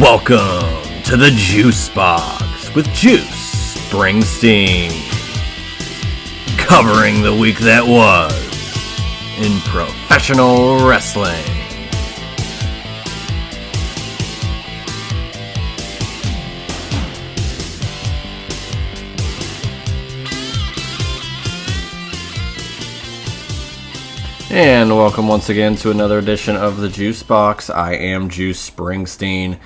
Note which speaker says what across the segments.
Speaker 1: Welcome to the Juice Box with Juice Springsteen, covering the week that was in professional wrestling. And welcome once again to another edition of the Juice Box. I am Juice Springsteen.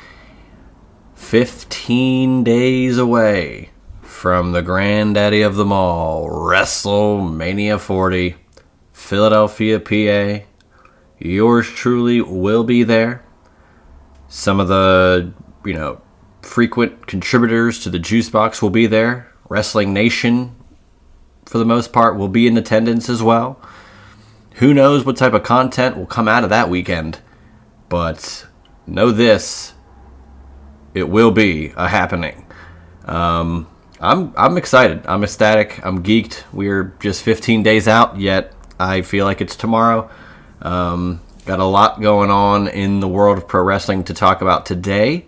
Speaker 1: 15 days away from the granddaddy of them all, WrestleMania 40, Philadelphia, PA. Yours truly will be there. Some of the, frequent contributors to the Juice Box will be there. Wrestling Nation, for the most part, will be in attendance as well. Who knows what type of content will come out of that weekend, but know this. It will be a happening. I'm excited. I'm ecstatic. I'm geeked. We're just 15 days out, yet I feel like it's tomorrow. Got a lot going on in the world of pro wrestling to talk about today.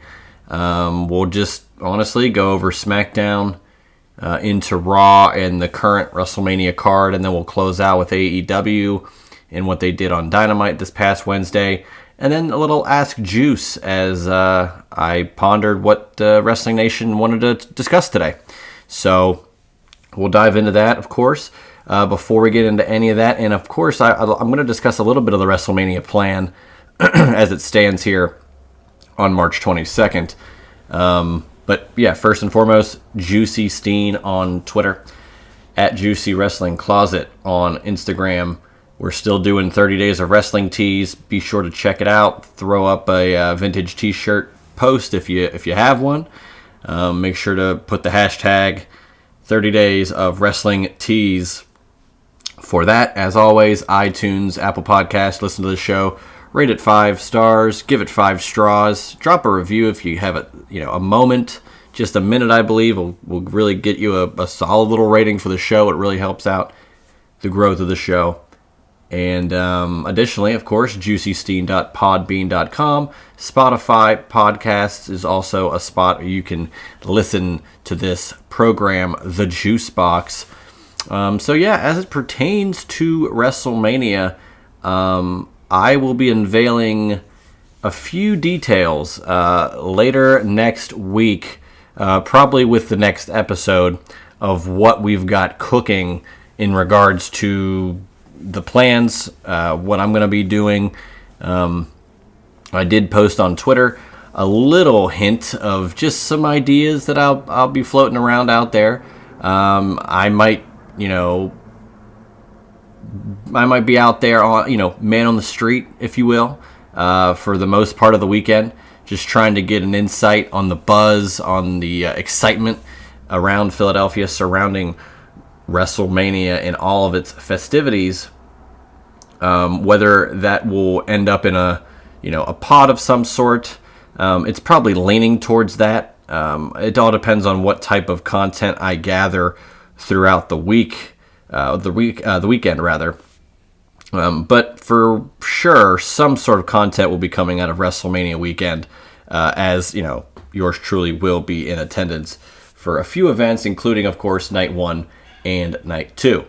Speaker 1: We'll just honestly go over SmackDown into Raw and the current WrestleMania card, and then we'll close out with AEW and what they did on Dynamite this past Wednesday. And then a little Ask Juice as I pondered what Wrestling Nation wanted to discuss today. So we'll dive into that, of course. Before we get into any of that, and of course, I'm going to discuss a little bit of the WrestleMania plan as it stands here on March 22nd. But yeah, first and foremost, Juicy Steen on Twitter, at Juicy Wrestling Closet on Instagram. We're still doing 30 days of wrestling tees. Be sure to check it out. Throw up a vintage t-shirt post if you have one. Make sure to put the hashtag 30 days of wrestling tees for that. As always, iTunes, Apple Podcasts, listen to the show. Rate it 5 stars. Give it 5 straws. Drop a review if you have a moment. Just a minute, I believe, will really get you a solid little rating for the show. It really helps out the growth of the show. And additionally, of course, juicysteen.podbean.com. Spotify podcasts is also a spot where you can listen to this program, The Juice Box. So yeah, as it pertains to WrestleMania, I will be unveiling a few details later next week, probably with the next episode, of what we've got cooking in regards to the plans, what I'm going to be doing. I did post on Twitter a little hint of just some ideas that I'll be floating around out there. I might be out there on, man on the street, if you will, for the most part of the weekend, just trying to get an insight on the buzz, on the excitement around Philadelphia surrounding WrestleMania and all of its festivities. Whether that will end up in a pod of some sort, it's probably leaning towards that. It all depends on what type of content I gather throughout the weekend rather. But for sure, some sort of content will be coming out of WrestleMania weekend, as yours truly will be in attendance for a few events, including, of course, Night 1 and Night 2.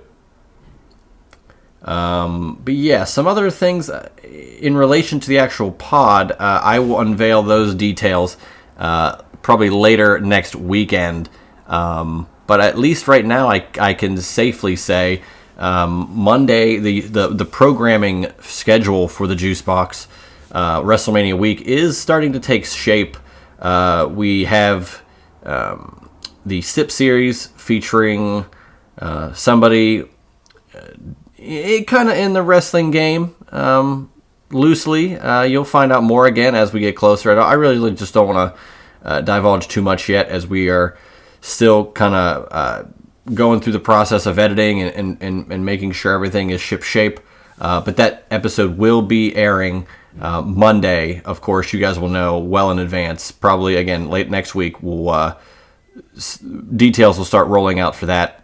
Speaker 1: But yeah, some other things in relation to the actual pod, I will unveil those details probably later next weekend. But at least right now, I can safely say Monday, the programming schedule for the Juice Box WrestleMania week is starting to take shape. We have the SIP series featuring somebody kind of in the wrestling game, loosely. You'll find out more again as we get closer. I really just don't want to divulge too much yet, as we are still kind of going through the process of editing and making sure everything is ship shape. But that episode will be airing Monday. Of course, you guys will know well in advance. Probably, again, late next week, details will start rolling out for that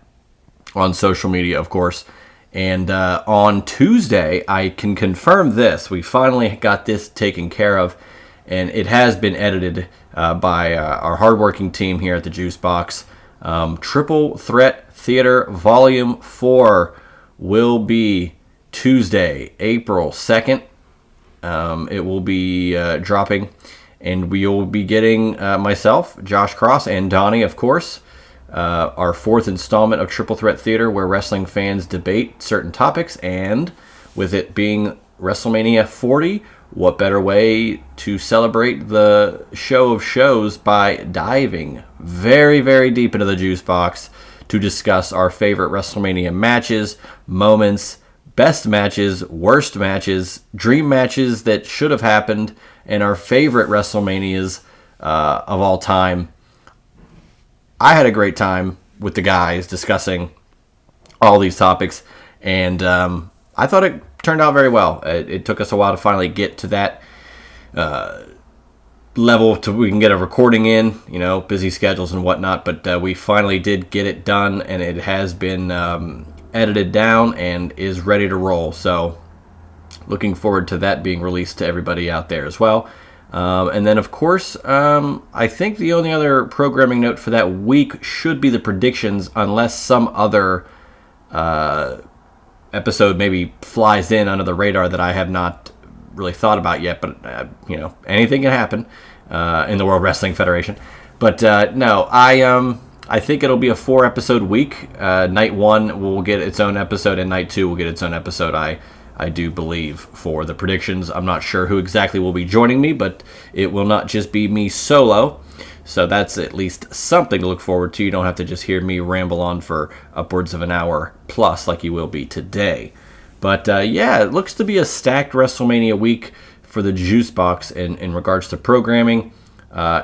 Speaker 1: on social media, of course. And on Tuesday, I can confirm this. We finally got this taken care of. and it has been edited by our hardworking team here at the Juice Box. Triple Threat Theater Volume 4 will be Tuesday, April 2nd. It will be dropping, and we will be getting myself, Josh Cross, and Donnie, of course, our fourth installment of Triple Threat Theater, where wrestling fans debate certain topics, and with it being WrestleMania 40, what better way to celebrate the show of shows by diving very, very deep into the Juice Box to discuss our favorite WrestleMania matches, moments, best matches, worst matches, dream matches that should have happened, and our favorite WrestleManias of all time. I had a great time with the guys discussing all these topics, and I thought it turned out very well. It took us a while to finally get to that level to we can get a recording in, busy schedules and whatnot, but we finally did get it done, and it has been edited down and is ready to roll. So looking forward to that being released to everybody out there as well. And then, of course, I think the only other programming note for that week should be the predictions, unless some other episode maybe flies in under the radar that I have not really thought about yet. But, anything can happen in the World Wrestling Federation. But, no, I think it'll be a 4-episode week. Night 1 will get its own episode, and Night 2 will get its own episode, I do believe, for the predictions. I'm not sure who exactly will be joining me, but it will not just be me solo. So that's at least something to look forward to. You don't have to just hear me ramble on for upwards of an hour plus like you will be today. But it looks to be a stacked WrestleMania week for the Juice Box in regards to programming,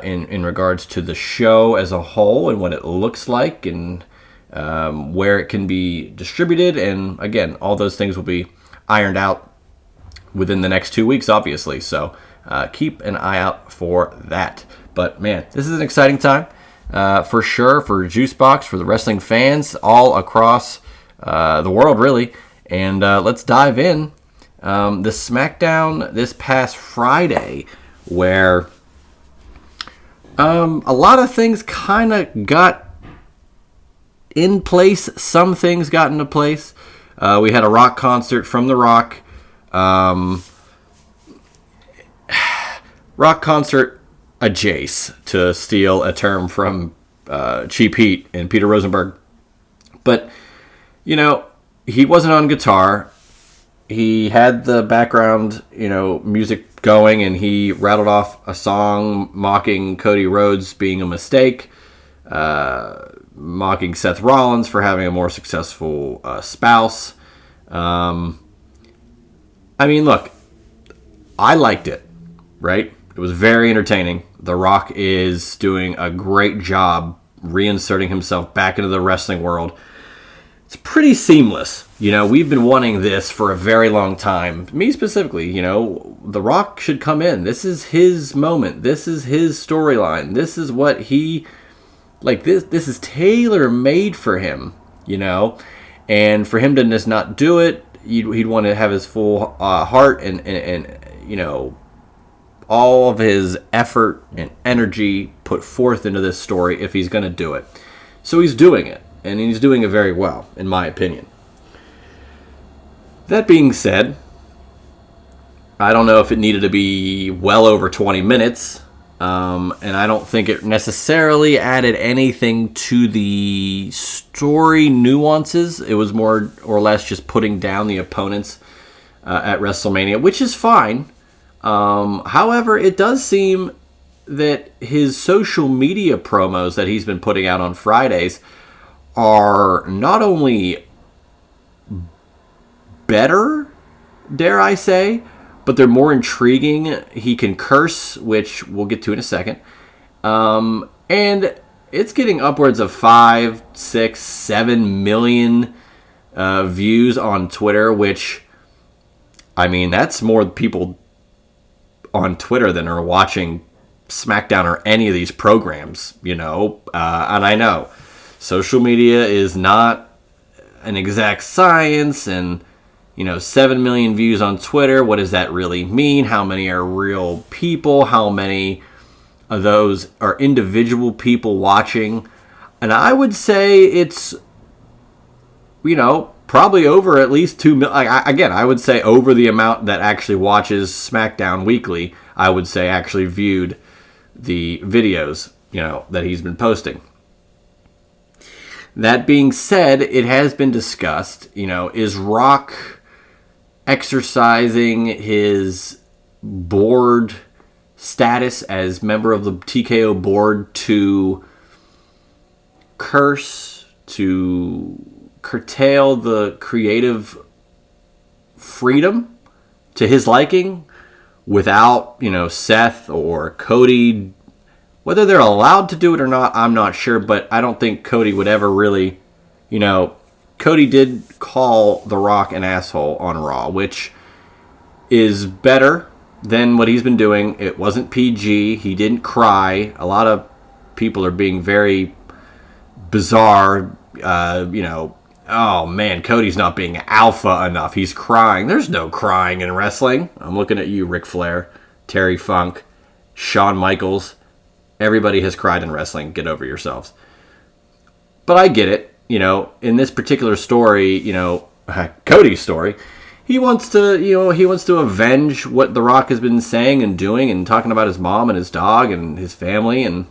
Speaker 1: in regards to the show as a whole and what it looks like, and where it can be distributed. And again, all those things will be ironed out within the next 2 weeks, obviously. So keep an eye out for that. But man, this is an exciting time for sure for Juice Box, for the wrestling fans all across the world, really. And let's dive in. The SmackDown this past Friday, where a lot of things kind of got in place. Some things got into place. We had a rock concert from The Rock. Rock concert adjace, to steal a term from Cheap Heat and Peter Rosenberg. But, he wasn't on guitar. He had the background, music going, and he rattled off a song mocking Cody Rhodes being a mistake, mocking Seth Rollins for having a more successful spouse. Look, I liked it, right? It was very entertaining. The Rock is doing a great job reinserting himself back into the wrestling world. It's pretty seamless. We've been wanting this for a very long time. Me specifically, The Rock should come in. This is his moment. This is his storyline. This is what he... this is tailor-made for him, And for him to just not do it, he'd want to have his full heart and all of his effort and energy put forth into this story if he's going to do it. So he's doing it, and he's doing it very well, in my opinion. That being said, I don't know if it needed to be well over 20 minutes, and I don't think it necessarily added anything to the story nuances. It was more or less just putting down the opponents at WrestleMania, which is fine. However, it does seem that his social media promos that he's been putting out on Fridays are not only better, dare I say, but they're more intriguing. He can curse, which we'll get to in a second. And it's getting upwards of 5, 6, 7 million views on Twitter, which, that's more people on Twitter than are watching SmackDown or any of these programs, and I know social media is not an exact science, and 7 million views on Twitter. What does that really mean? How many are real people? How many of those are individual people watching? And I would say it's, probably over at least 2 million. Again, I would say over the amount that actually watches SmackDown weekly, I would say actually viewed the videos, that he's been posting. That being said, it has been discussed, is Rock exercising his board status as member of the TKO board to curse, to curtail the creative freedom to his liking without, Seth or Cody. Whether they're allowed to do it or not, I'm not sure, but I don't think Cody would ever really, Cody did call The Rock an asshole on Raw, which is better than what he's been doing. It wasn't PG. He didn't cry. A lot of people are being very bizarre, oh man, Cody's not being alpha enough. He's crying. There's no crying in wrestling. I'm looking at you, Ric Flair, Terry Funk, Shawn Michaels. Everybody has cried in wrestling. Get over yourselves. But I get it. In this particular story, Cody's story, he wants to avenge what The Rock has been saying and doing and talking about his mom and his dog and his family. And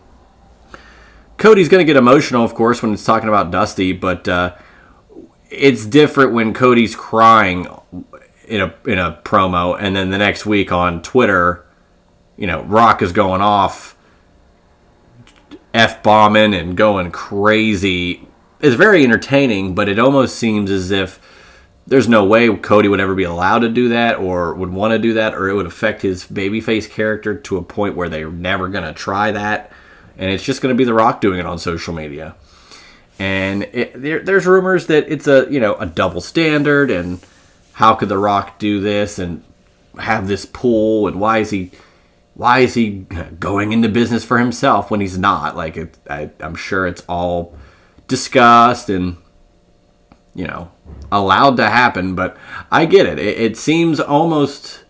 Speaker 1: Cody's going to get emotional, of course, when it's talking about Dusty, but it's different when Cody's crying in a promo, and then the next week on Twitter, Rock is going off, F-bombing and going crazy. It's very entertaining, but it almost seems as if there's no way Cody would ever be allowed to do that or would want to do that, or it would affect his babyface character to a point where they're never going to try that. And it's just going to be The Rock doing it on social media. And there's rumors that it's a double standard, and how could The Rock do this and have this pull, and why is he going into business for himself when he's not? I'm sure it's all discussed and allowed to happen, but I get it. It seems almost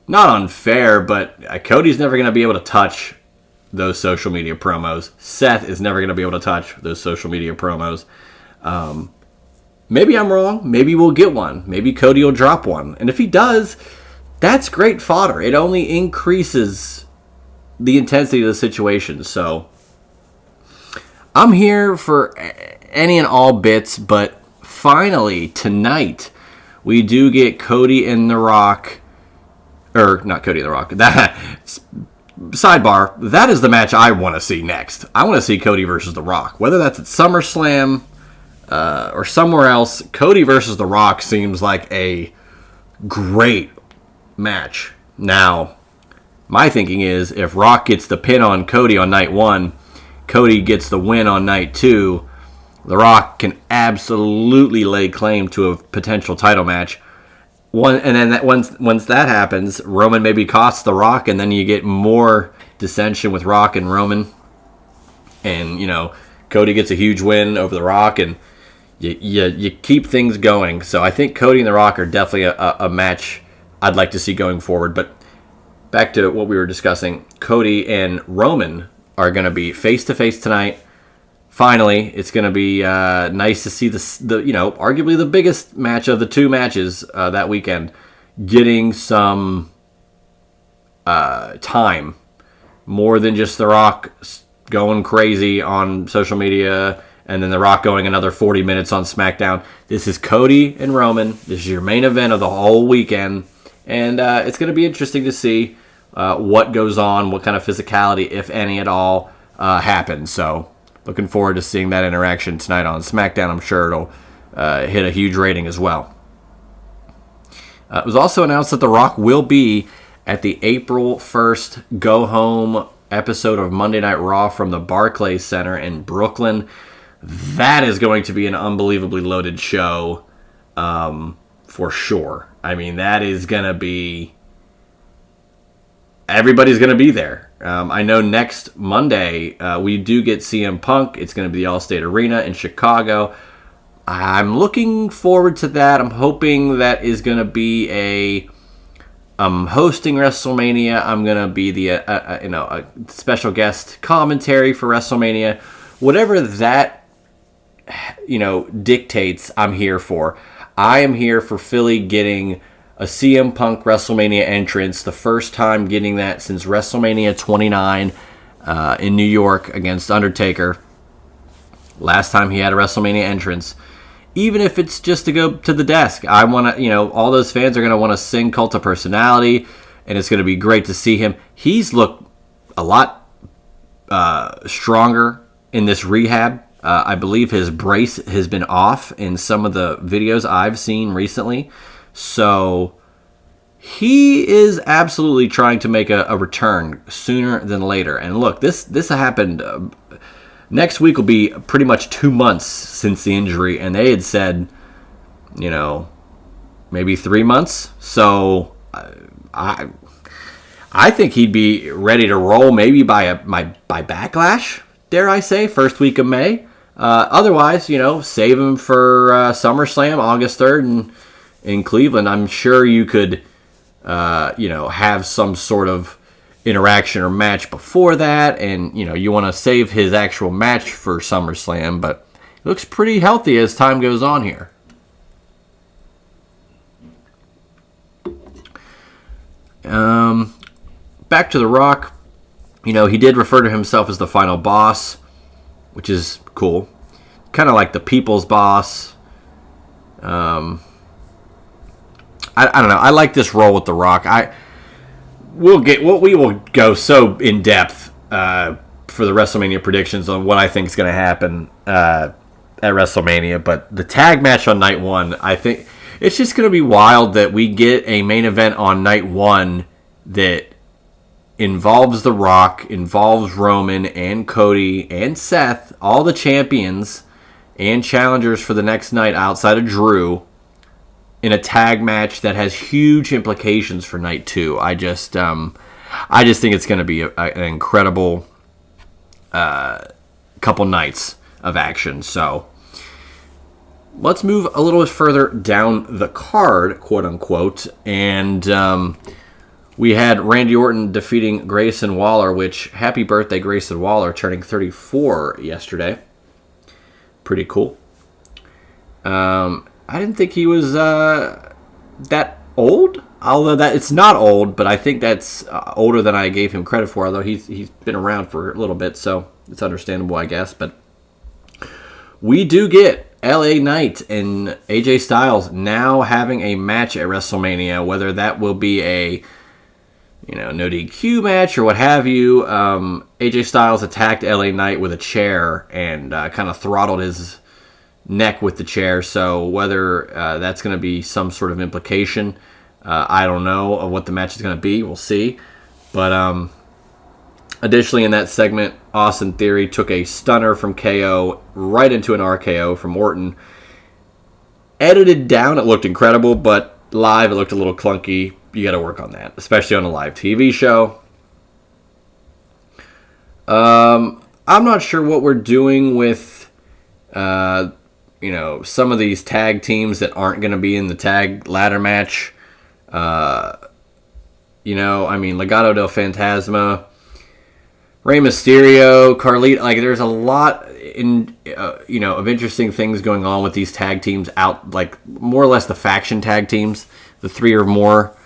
Speaker 1: not unfair, but Cody's never going to be able to touch those social media promos. Seth is never going to be able to touch those social media promos. Maybe I'm wrong. Maybe we'll get one. Maybe Cody will drop one. And if he does, that's great fodder. It only increases the intensity of the situation. So I'm here for any and all bits, but finally tonight we do get Cody and The Rock, or not Cody and The Rock. Sidebar, that is the match I want to see next. I want to see Cody versus The Rock. Whether that's at SummerSlam or somewhere else, Cody versus The Rock seems like a great match. Now, my thinking is if Rock gets the pin on Cody on night 1, Cody gets the win on night 2, The Rock can absolutely lay claim to a potential title match. And then once that happens, Roman maybe costs The Rock, and then you get more dissension with Rock and Roman. And, Cody gets a huge win over The Rock, and you keep things going. So I think Cody and The Rock are definitely a match I'd like to see going forward. But back to what we were discussing, Cody and Roman are going to be face-to-face tonight. Finally, it's going to be nice to see the arguably the biggest match of the two matches that weekend getting some time, more than just The Rock going crazy on social media and then The Rock going another 40 minutes on SmackDown. This is Cody and Roman. This is your main event of the whole weekend, and it's going to be interesting to see what goes on, what kind of physicality, if any at all, happens. So looking forward to seeing that interaction tonight on SmackDown. I'm sure it'll hit a huge rating as well. It was also announced that The Rock will be at the April 1st go-home episode of Monday Night Raw from the Barclays Center in Brooklyn. That is going to be an unbelievably loaded show for sure. I mean, that is going to be... Everybody's going to be there. I know next Monday we do get CM Punk. It's going to be the Allstate Arena in Chicago. I'm looking forward to that. I'm hoping that is going to be I'm hosting WrestleMania. I'm going to be a special guest commentary for WrestleMania. Whatever that, dictates, I'm here for. I am here for Philly getting a CM Punk WrestleMania entrance, the first time getting that since WrestleMania 29 in New York against Undertaker. Last time he had a WrestleMania entrance. Even if it's just to go to the desk. I want to, all those fans are going to want to sing Cult of Personality, and it's going to be great to see him. He's looked a lot stronger in this rehab. I believe his brace has been off in some of the videos I've seen recently. So he is absolutely trying to make a return sooner than later. And look, this happened... next week will be pretty much 2 months since the injury, and they had said, maybe 3 months. So I think he'd be ready to roll maybe by Backlash, dare I say, first week of May. Otherwise, save him for SummerSlam, August 3rd in Cleveland. I'm sure you could, have some sort of interaction or match before that, and you want to save his actual match for SummerSlam, but it looks pretty healthy as time goes on here. Back to The Rock. He did refer to himself as the final boss, which is cool. Kind of like the people's boss. I don't know. I like this role with The Rock. We will go so in depth for the WrestleMania predictions on what I think is going to happen at WrestleMania. But the tag match on night one, I think it's just going to be wild that we get a main event on night one that involves The Rock, involves Roman and Cody and Seth, all the champions and challengers for the next night outside of Drew, in a tag match that has huge implications for night two. I just think it's going to be an incredible couple nights of action. So let's move a little bit further down the card, quote unquote, and we had Randy Orton defeating Grayson Waller, which, happy birthday Grayson Waller, turning 34 yesterday. Pretty cool. I didn't think he was that old, although it's not old, but I think that's older than I gave him credit for, although he's been around for a little bit, so it's understandable, I guess. But we do get LA Knight and AJ Styles now having a match at WrestleMania, whether that will be a no DQ match or what have you. AJ Styles attacked LA Knight with a chair and kind of throttled his neck with the chair, so whether that's going to be some sort of implication, I don't know of what the match is going to be. We'll see. But additionally, in that segment, Austin Theory took a stunner from KO right into an RKO from Orton. Edited down, it looked incredible, but live, it looked a little clunky. You got to work on that, especially on a live TV show. I'm not sure what we're doing with some of these tag teams that aren't going to be in the tag ladder match. Legado del Fantasma, Rey Mysterio, Carlito. Like, there's a lot of interesting things going on with these tag teams out, like more or less the faction tag teams, the 3 or more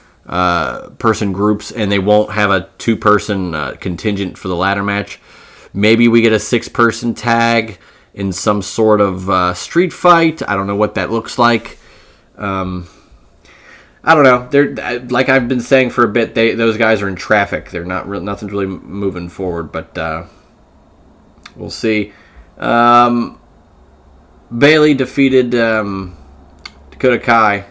Speaker 1: person groups, and they won't have a 2-person contingent for the ladder match. Maybe we get a 6-person tag in some sort of street fight. I don't know what that looks like. I don't know. They're, like I've been saying for a bit, those guys are in traffic. They're nothing's really moving forward, but we'll see. Bayley defeated Dakota Kai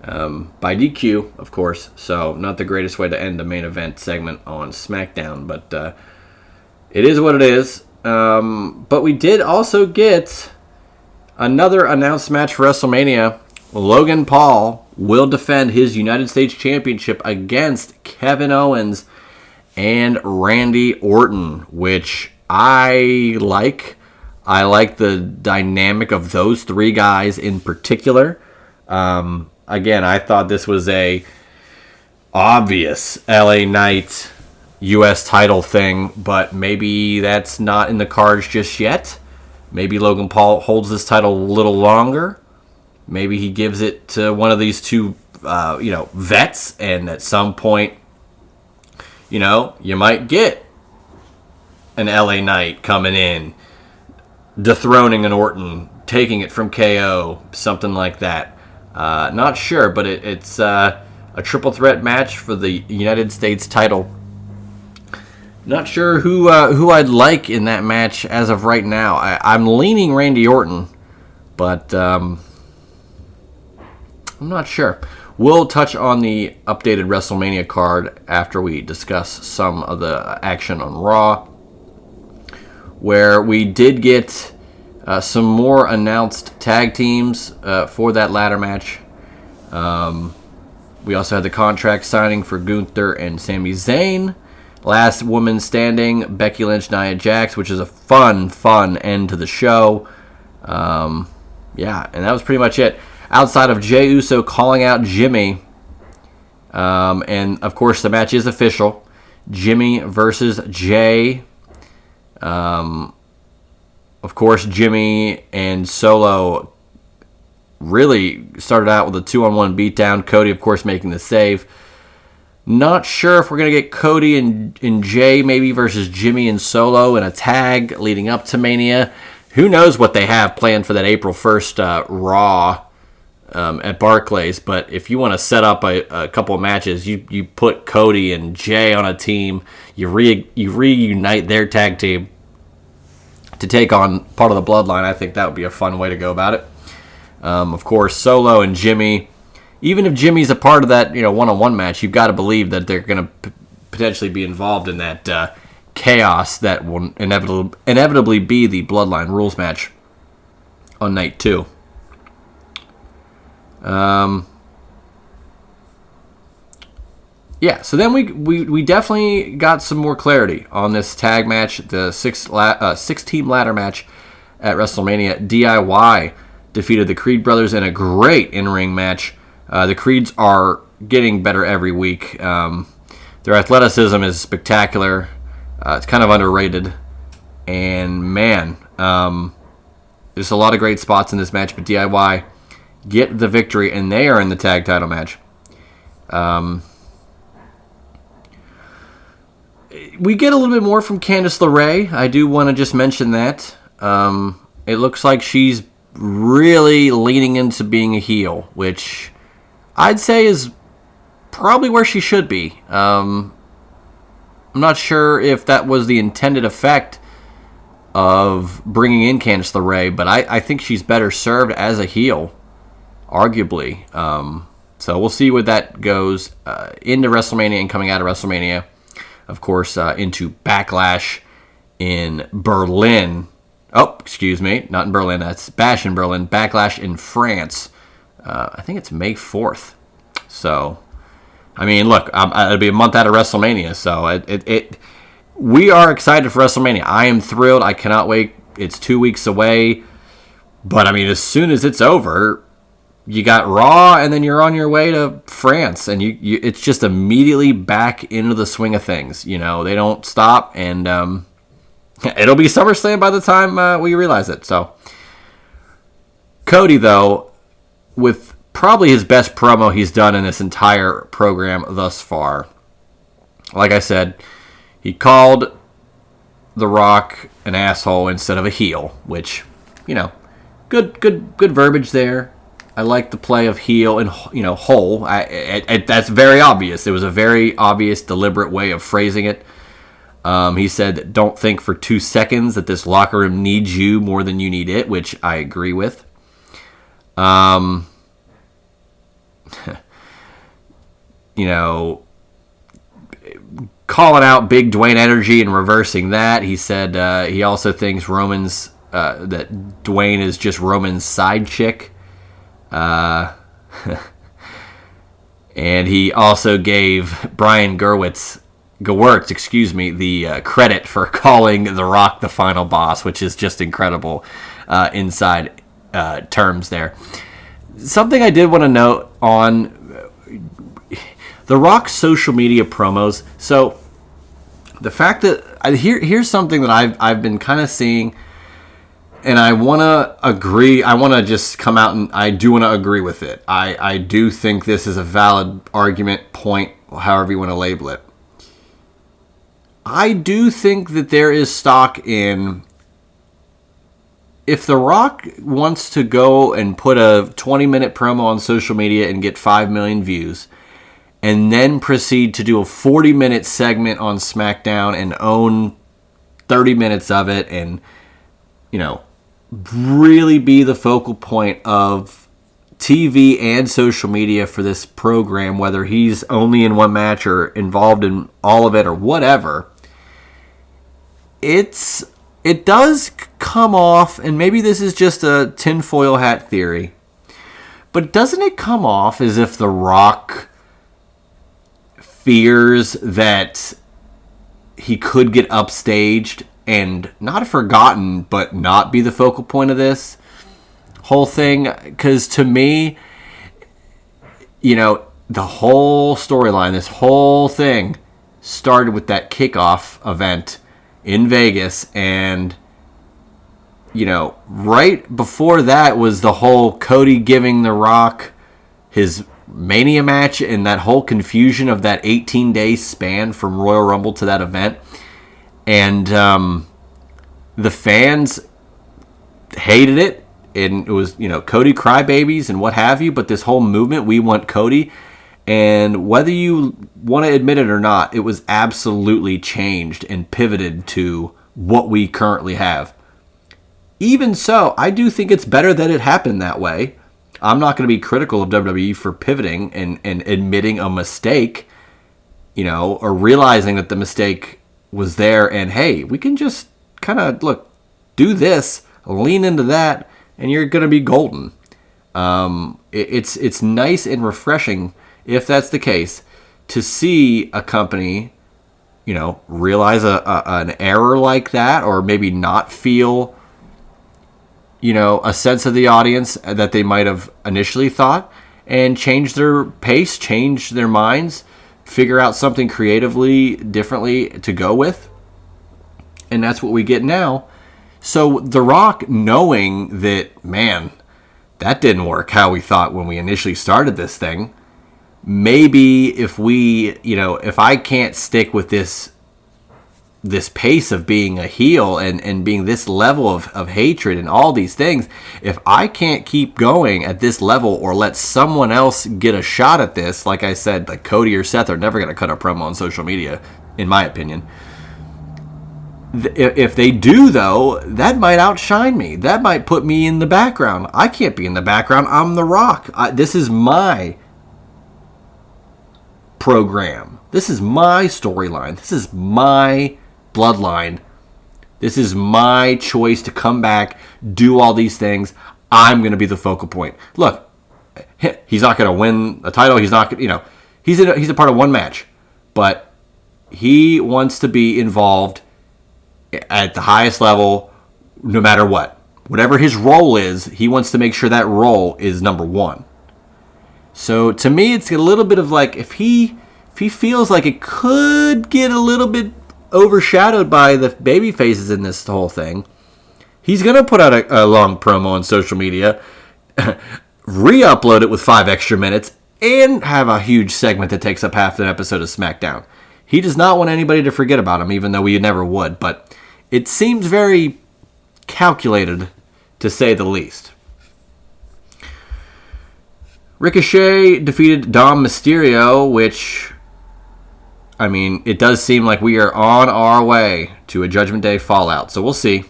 Speaker 1: by DQ, of course. So not the greatest way to end the main event segment on SmackDown, but it is what it is. But we did also get another announced match for WrestleMania. Logan Paul will defend his United States Championship against Kevin Owens and Randy Orton, which I like. I like the dynamic of those three guys in particular. Again, I thought this was a obvious LA Knight U.S. title thing, but maybe that's not in the cards just yet. Maybe Logan Paul holds this title a little longer. Maybe he gives it to one of these two, vets, and at some point, you might get an LA Knight coming in, dethroning an Orton, taking it from KO, something like that. Not sure, but it's a triple threat match for the United States title. Not sure who I'd like in that match as of right now. I'm leaning Randy Orton, but I'm not sure. We'll touch on the updated WrestleMania card after we discuss some of the action on Raw, where we did get some more announced tag teams for that ladder match. We also had the contract signing for Gunther and Sami Zayn. Last woman standing, Becky Lynch, Nia Jax, which is a fun end to the show. And that was pretty much it. Outside of Jey Uso calling out Jimmy, and of course the match is official. Jimmy versus Jey. Of course, Jimmy and Solo really started out with a 2-on-1 beatdown. Cody, of course, making the save. Not sure if we're going to get Cody and Jey maybe versus Jimmy and Solo in a tag leading up to Mania. Who knows what they have planned for that April 1st Raw at Barclays. But if you want to set up a couple of matches, you put Cody and Jey on a team. You reunite their tag team to take on part of the Bloodline. I think that would be a fun way to go about it. Of course, Solo and Jimmy. Even if Jimmy's a part of that, one-on-one match, you've got to believe that they're going to potentially be involved in that chaos that will inevitably be the Bloodline Rules match on night 2. So then we definitely got some more clarity on this tag match, the six-team ladder match at WrestleMania. DIY defeated the Creed brothers in a great in-ring match. The Creeds are getting better every week. Their athleticism is spectacular. It's kind of underrated. And, man, there's a lot of great spots in this match, but DIY get the victory, and they are in the tag title match. We get a little bit more from Candice LeRae. I do want to just mention that. It looks like she's really leaning into being a heel, which I'd say is probably where she should be. I'm not sure if that was the intended effect of bringing in Candice LeRae, but I think she's better served as a heel, arguably. So we'll see where that goes into WrestleMania and coming out of WrestleMania. Of course, into Backlash in Berlin. Oh, excuse me, not in Berlin. That's Bash in Berlin. Backlash in France. I think it's May 4th. So, I mean, look, it'll be a month out of WrestleMania. So, we are excited for WrestleMania. I am thrilled. I cannot wait. It's 2 weeks away. But, I mean, as soon as it's over, you got Raw, and then you're on your way to France. And it's just immediately back into the swing of things. They don't stop. And it'll be SummerSlam by the time we realize it. So, Cody, though, with probably his best promo he's done in this entire program thus far. Like I said, he called The Rock an asshole instead of a heel, which, good verbiage there. I like the play of heel and, whole. That's very obvious. It was a very obvious, deliberate way of phrasing it. He said, don't think for 2 seconds that this locker room needs you more than you need it, which I agree with. Calling out Big Dwayne energy and reversing that. He said he also thinks that Dwayne is just Roman's side chick. And he also gave Brian Gerwitz Gewurz, the credit for calling The Rock the final boss, which is just incredible inside terms there. Something I did want to note on The Rock's social media promos. So the fact that here's something that I've been kind of seeing, and I want to agree. I want to just come out and I do want to agree with it. I do think this is a valid argument, point, however you want to label it. I do think that there is stock in, if The Rock wants to go and put a 20-minute promo on social media and get 5 million views, and then proceed to do a 40-minute segment on SmackDown and own 30 minutes of it, and, you know, really be the focal point of TV and social media for this program, whether he's only in one match or involved in all of it or whatever, it does come off, and maybe this is just a tinfoil hat theory, but doesn't it come off as if The Rock fears that he could get upstaged and not forgotten, but not be the focal point of this whole thing? Because to me, you know, the whole storyline, this whole thing started with that kickoff event in Vegas, and, you know, right before that was the whole Cody giving The Rock his Mania match and that whole confusion of that 18-day span from Royal Rumble to that event. And the fans hated it, and it was, you know, Cody crybabies and what have you, but this whole movement, we want Cody. And whether you want to admit it or not, it was absolutely changed and pivoted to what we currently have. Even so, I do think it's better that it happened that way. I'm not going to be critical of WWE for pivoting and admitting a mistake, you know, or realizing that the mistake was there, and hey, we can just kind of, look, do this, lean into that, and you're going to be golden. It's nice and refreshing, if that's the case, to see a company, you know, realize an error like that, or maybe not feel, you know, a sense of the audience that they might have initially thought, and change their pace, change their minds, figure out something creatively differently to go with. And that's what we get now. So The Rock, knowing that, man, that didn't work how we thought when we initially started this thing, maybe if we, you know, if I can't stick with this pace of being a heel and being this level of hatred and all these things, if I can't keep going at this level or let someone else get a shot at this, like I said, like Cody or Seth are never going to cut a promo on social media, in my opinion. If they do, though, that might outshine me. That might put me in the background. I can't be in the background. I'm The Rock. This is my program. This is my storyline. This is my bloodline. This is my choice to come back, do all these things. I'm going to be the focal point. Look, he's not going to win a title. He's not, you know, he's a part of one match, but he wants to be involved at the highest level, no matter what. Whatever his role is, he wants to make sure that role is number one. So to me, it's a little bit of like, if he feels like it could get a little bit overshadowed by the baby faces in this whole thing, he's going to put out a long promo on social media, re-upload it with 5 extra minutes, and have a huge segment that takes up half an episode of SmackDown. He does not want anybody to forget about him, even though we never would, but it seems very calculated, to say the least. Ricochet defeated Dom Mysterio, which, I mean, it does seem like we are on our way to a Judgment Day fallout, so we'll see.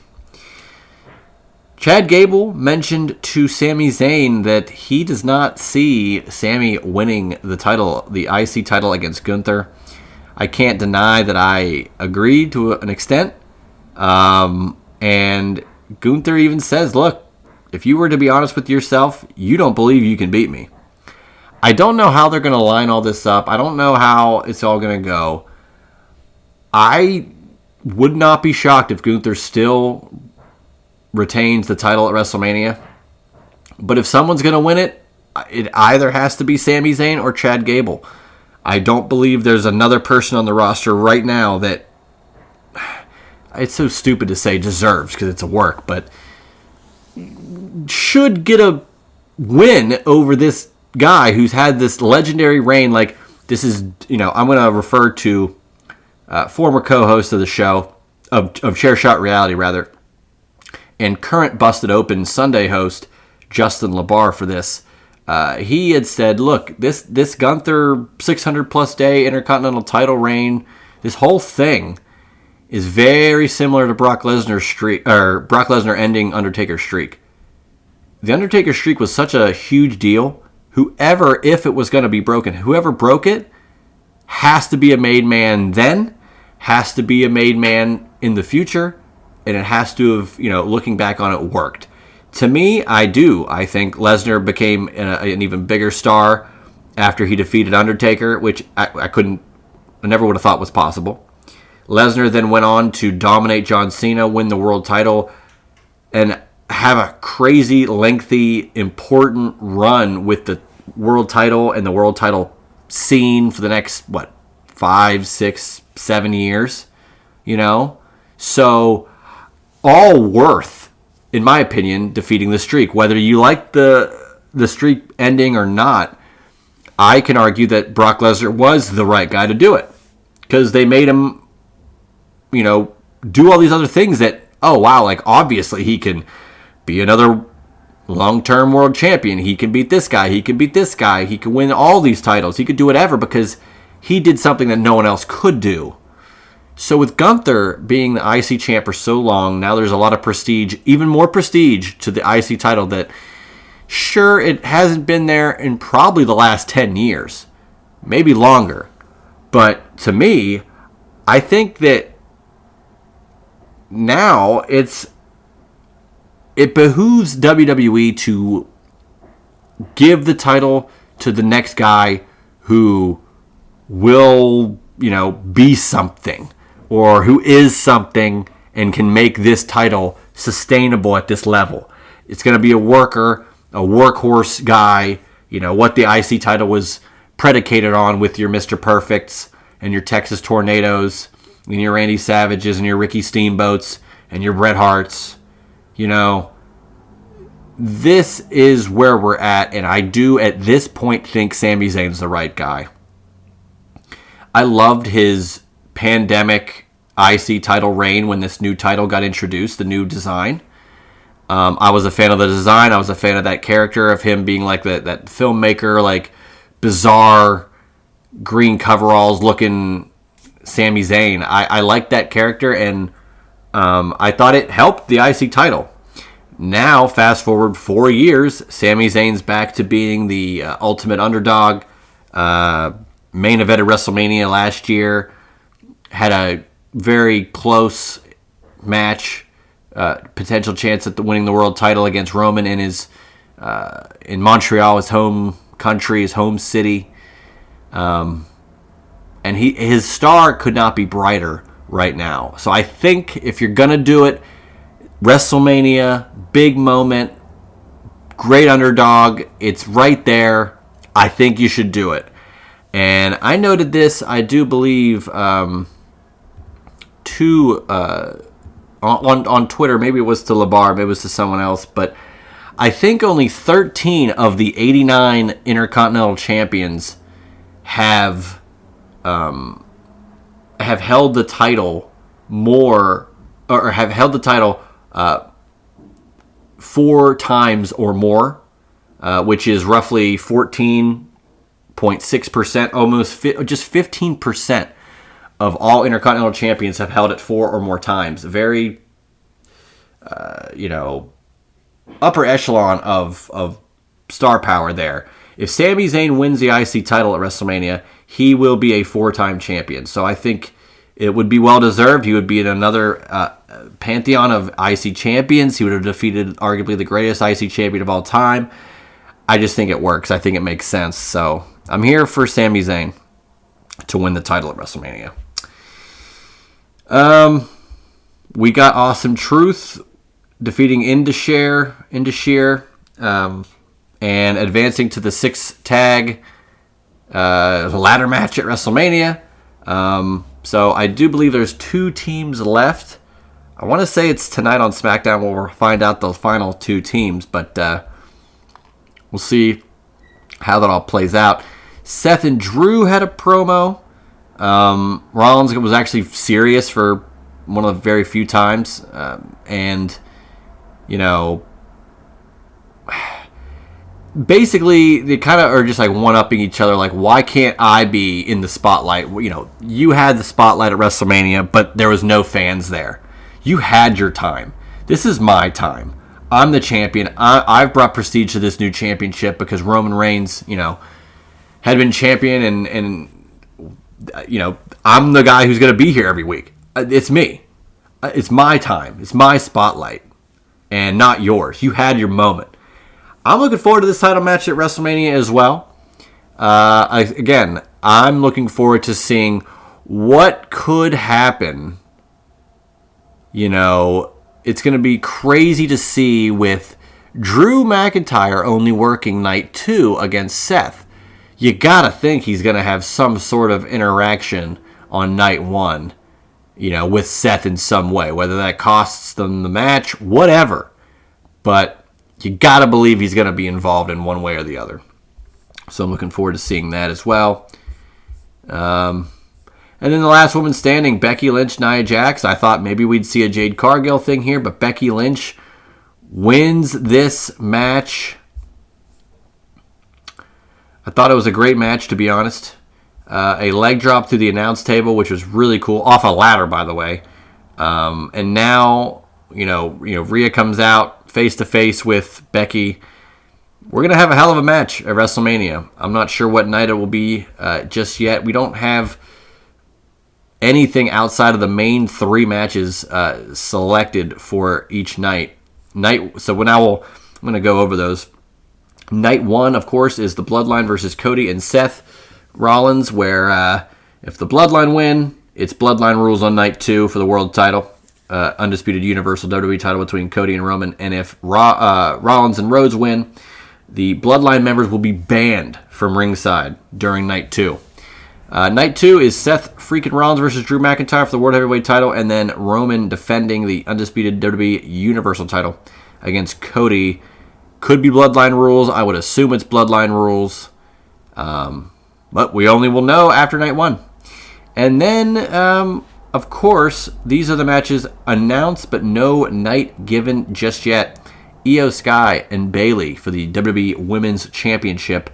Speaker 1: Chad Gable mentioned to Sami Zayn that he does not see Sami winning the title, the IC title against Gunther. I can't deny that I agree to an extent. And Gunther even says, look, if you were to be honest with yourself, you don't believe you can beat me. I don't know how they're going to line all this up. I don't know how it's all going to go. I would not be shocked if Gunther still retains the title at WrestleMania. But if someone's going to win it, it either has to be Sami Zayn or Chad Gable. I don't believe there's another person on the roster right now that, it's so stupid to say deserves because it's a work, but should get a win over this guy who's had this legendary reign. Like, this is, I'm going to refer to former co-host of the show, of Chair Shot Reality, rather, and current Busted Open Sunday host, Justin LaBar, for this. He had said, look, this Gunther 600-plus day Intercontinental title reign, this whole thing is very similar to Brock Lesnar ending Undertaker's streak. The Undertaker streak was such a huge deal. Whoever, if it was going to be broken, whoever broke it has to be a made man then, has to be a made man in the future, and it has to have, looking back on it, worked. To me, I think Lesnar became an even bigger star after he defeated Undertaker, which I never would have thought was possible. Lesnar then went on to dominate John Cena, win the world title, and have a crazy, lengthy, important run with the world title and the world title scene for the next, 5, 6, 7 years, So, all worth, in my opinion, defeating the streak. Whether you like the streak ending or not, I can argue that Brock Lesnar was the right guy to do it. Because they made him, do all these other things that, obviously he can be another long-term world champion. He can beat this guy. He can beat this guy. He can win all these titles. He could do whatever because he did something that no one else could do. So with Gunther being the IC champ for so long, now there's a lot of prestige, even more prestige to the IC title that, sure, it hasn't been there in probably the last 10 years, maybe longer. But to me, I think that now it behooves WWE to give the title to the next guy who will, be something, or who is something and can make this title sustainable at this level. It's going to be a worker, a workhorse guy, what the IC title was predicated on with your Mr. Perfects and your Texas Tornadoes and your Randy Savages and your Ricky Steamboats and your Bret Harts. This is where we're at, and I do at this point think Sami Zayn's the right guy. I loved his pandemic IC title reign when this new title got introduced, the new design. I was a fan of the design. I was a fan of that character, of him being like that filmmaker, like bizarre green coveralls looking Sami Zayn. I liked that character, and I thought it helped the IC title. Now, fast forward 4 years, Sami Zayn's back to being the ultimate underdog. Main event at WrestleMania last year. Had a very close match, potential chance at winning the world title against Roman in Montreal, his home country, his home city. And his star could not be brighter right now. So I think if you're going to do it, WrestleMania, big moment, great underdog, it's right there. I think you should do it. And I noted this, I do believe, on Twitter, maybe it was to LaBar, maybe it was to someone else, but I think only 13 of the 89 Intercontinental Champions have held the title have held the title 4 times or more, which is roughly 14.6%, almost just 15% of all Intercontinental Champions have held it 4 or more times. Very, upper echelon of star power there. If Sami Zayn wins the IC title at WrestleMania, he will be a 4-time champion. So I think it would be well-deserved. He would be in another pantheon of IC champions. He would have defeated arguably the greatest IC champion of all time. I just think it works. I think it makes sense. So I'm here for Sami Zayn to win the title at WrestleMania. We got Awesome Truth defeating Indashir, and advancing to the 6-tag ladder match at WrestleMania. So I do believe there's 2 teams left. I want to say it's tonight on SmackDown where we'll find out the final 2 teams, but we'll see how that all plays out. Seth and Drew had a promo. Rollins was actually serious for one of the very few times. And, you know, basically they kind of are just like one-upping each other. Like, why can't I be in the spotlight? You know, you had the spotlight at WrestleMania, but there was no fans there. You had your time. This is my time. I'm the champion. I've brought prestige to this new championship because Roman Reigns, you know, had been champion, and you know, I'm the guy who's going to be here every week. It's me. It's my time. It's my spotlight, and not yours. You had your moment. I'm looking forward to this title match at WrestleMania as well. Again, I'm looking forward to seeing what could happen. You know, it's going to be crazy to see with Drew McIntyre only working night 2 against Seth. You got to think he's going to have some sort of interaction on night 1, you know, with Seth in some way, whether that costs them the match, whatever. But you got to believe he's going to be involved in one way or the other. So I'm looking forward to seeing that as well. And then the last woman standing, Becky Lynch, Nia Jax. I thought maybe we'd see a Jade Cargill thing here, but Becky Lynch wins this match. I thought it was a great match, to be honest. A leg drop through the announce table, which was really cool. Off a ladder, by the way. And now, you know, Rhea comes out face-to-face with Becky. We're going to have a hell of a match at WrestleMania. I'm not sure what night it will be just yet. We don't have anything outside of the main 3 matches selected for each night. So I'm going to go over those. Night 1, of course, is the Bloodline versus Cody and Seth Rollins, where if the Bloodline win, it's Bloodline rules on night 2 for the world title, undisputed Universal WWE title between Cody and Roman. And if Rollins and Rhodes win, the Bloodline members will be banned from ringside during night 2. Night 2 is Seth freaking Rollins versus Drew McIntyre for the World Heavyweight title, and then Roman defending the undisputed WWE Universal title against Cody. Could be Bloodline rules. I would assume it's Bloodline rules. But we only will know after night 1. And then, of course, these are the matches announced, but no night given just yet. Io Sky and Bayley for the WWE Women's Championship.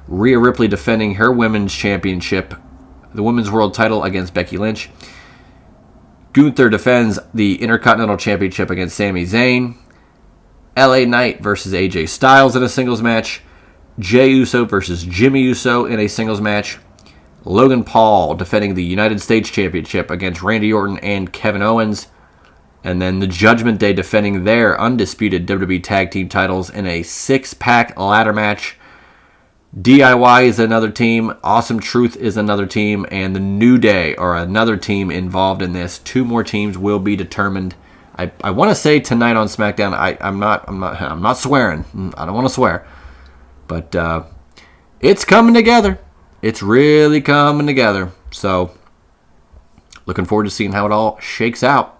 Speaker 1: Rhea Ripley defending her Women's Championship, the Women's World title against Becky Lynch. Gunther defends the Intercontinental Championship against Sami Zayn. LA Knight versus AJ Styles in a singles match. Jey Uso versus Jimmy Uso in a singles match. Logan Paul defending the United States Championship against Randy Orton and Kevin Owens. And then the Judgment Day defending their undisputed WWE Tag Team titles in a 6-pack ladder match. DIY is another team. Awesome Truth is another team. And the New Day are another team involved in this. 2 more teams will be determined. I want to say tonight on SmackDown. I'm not swearing. I don't want to swear. But it's coming together. It's really coming together. So looking forward to seeing how it all shakes out.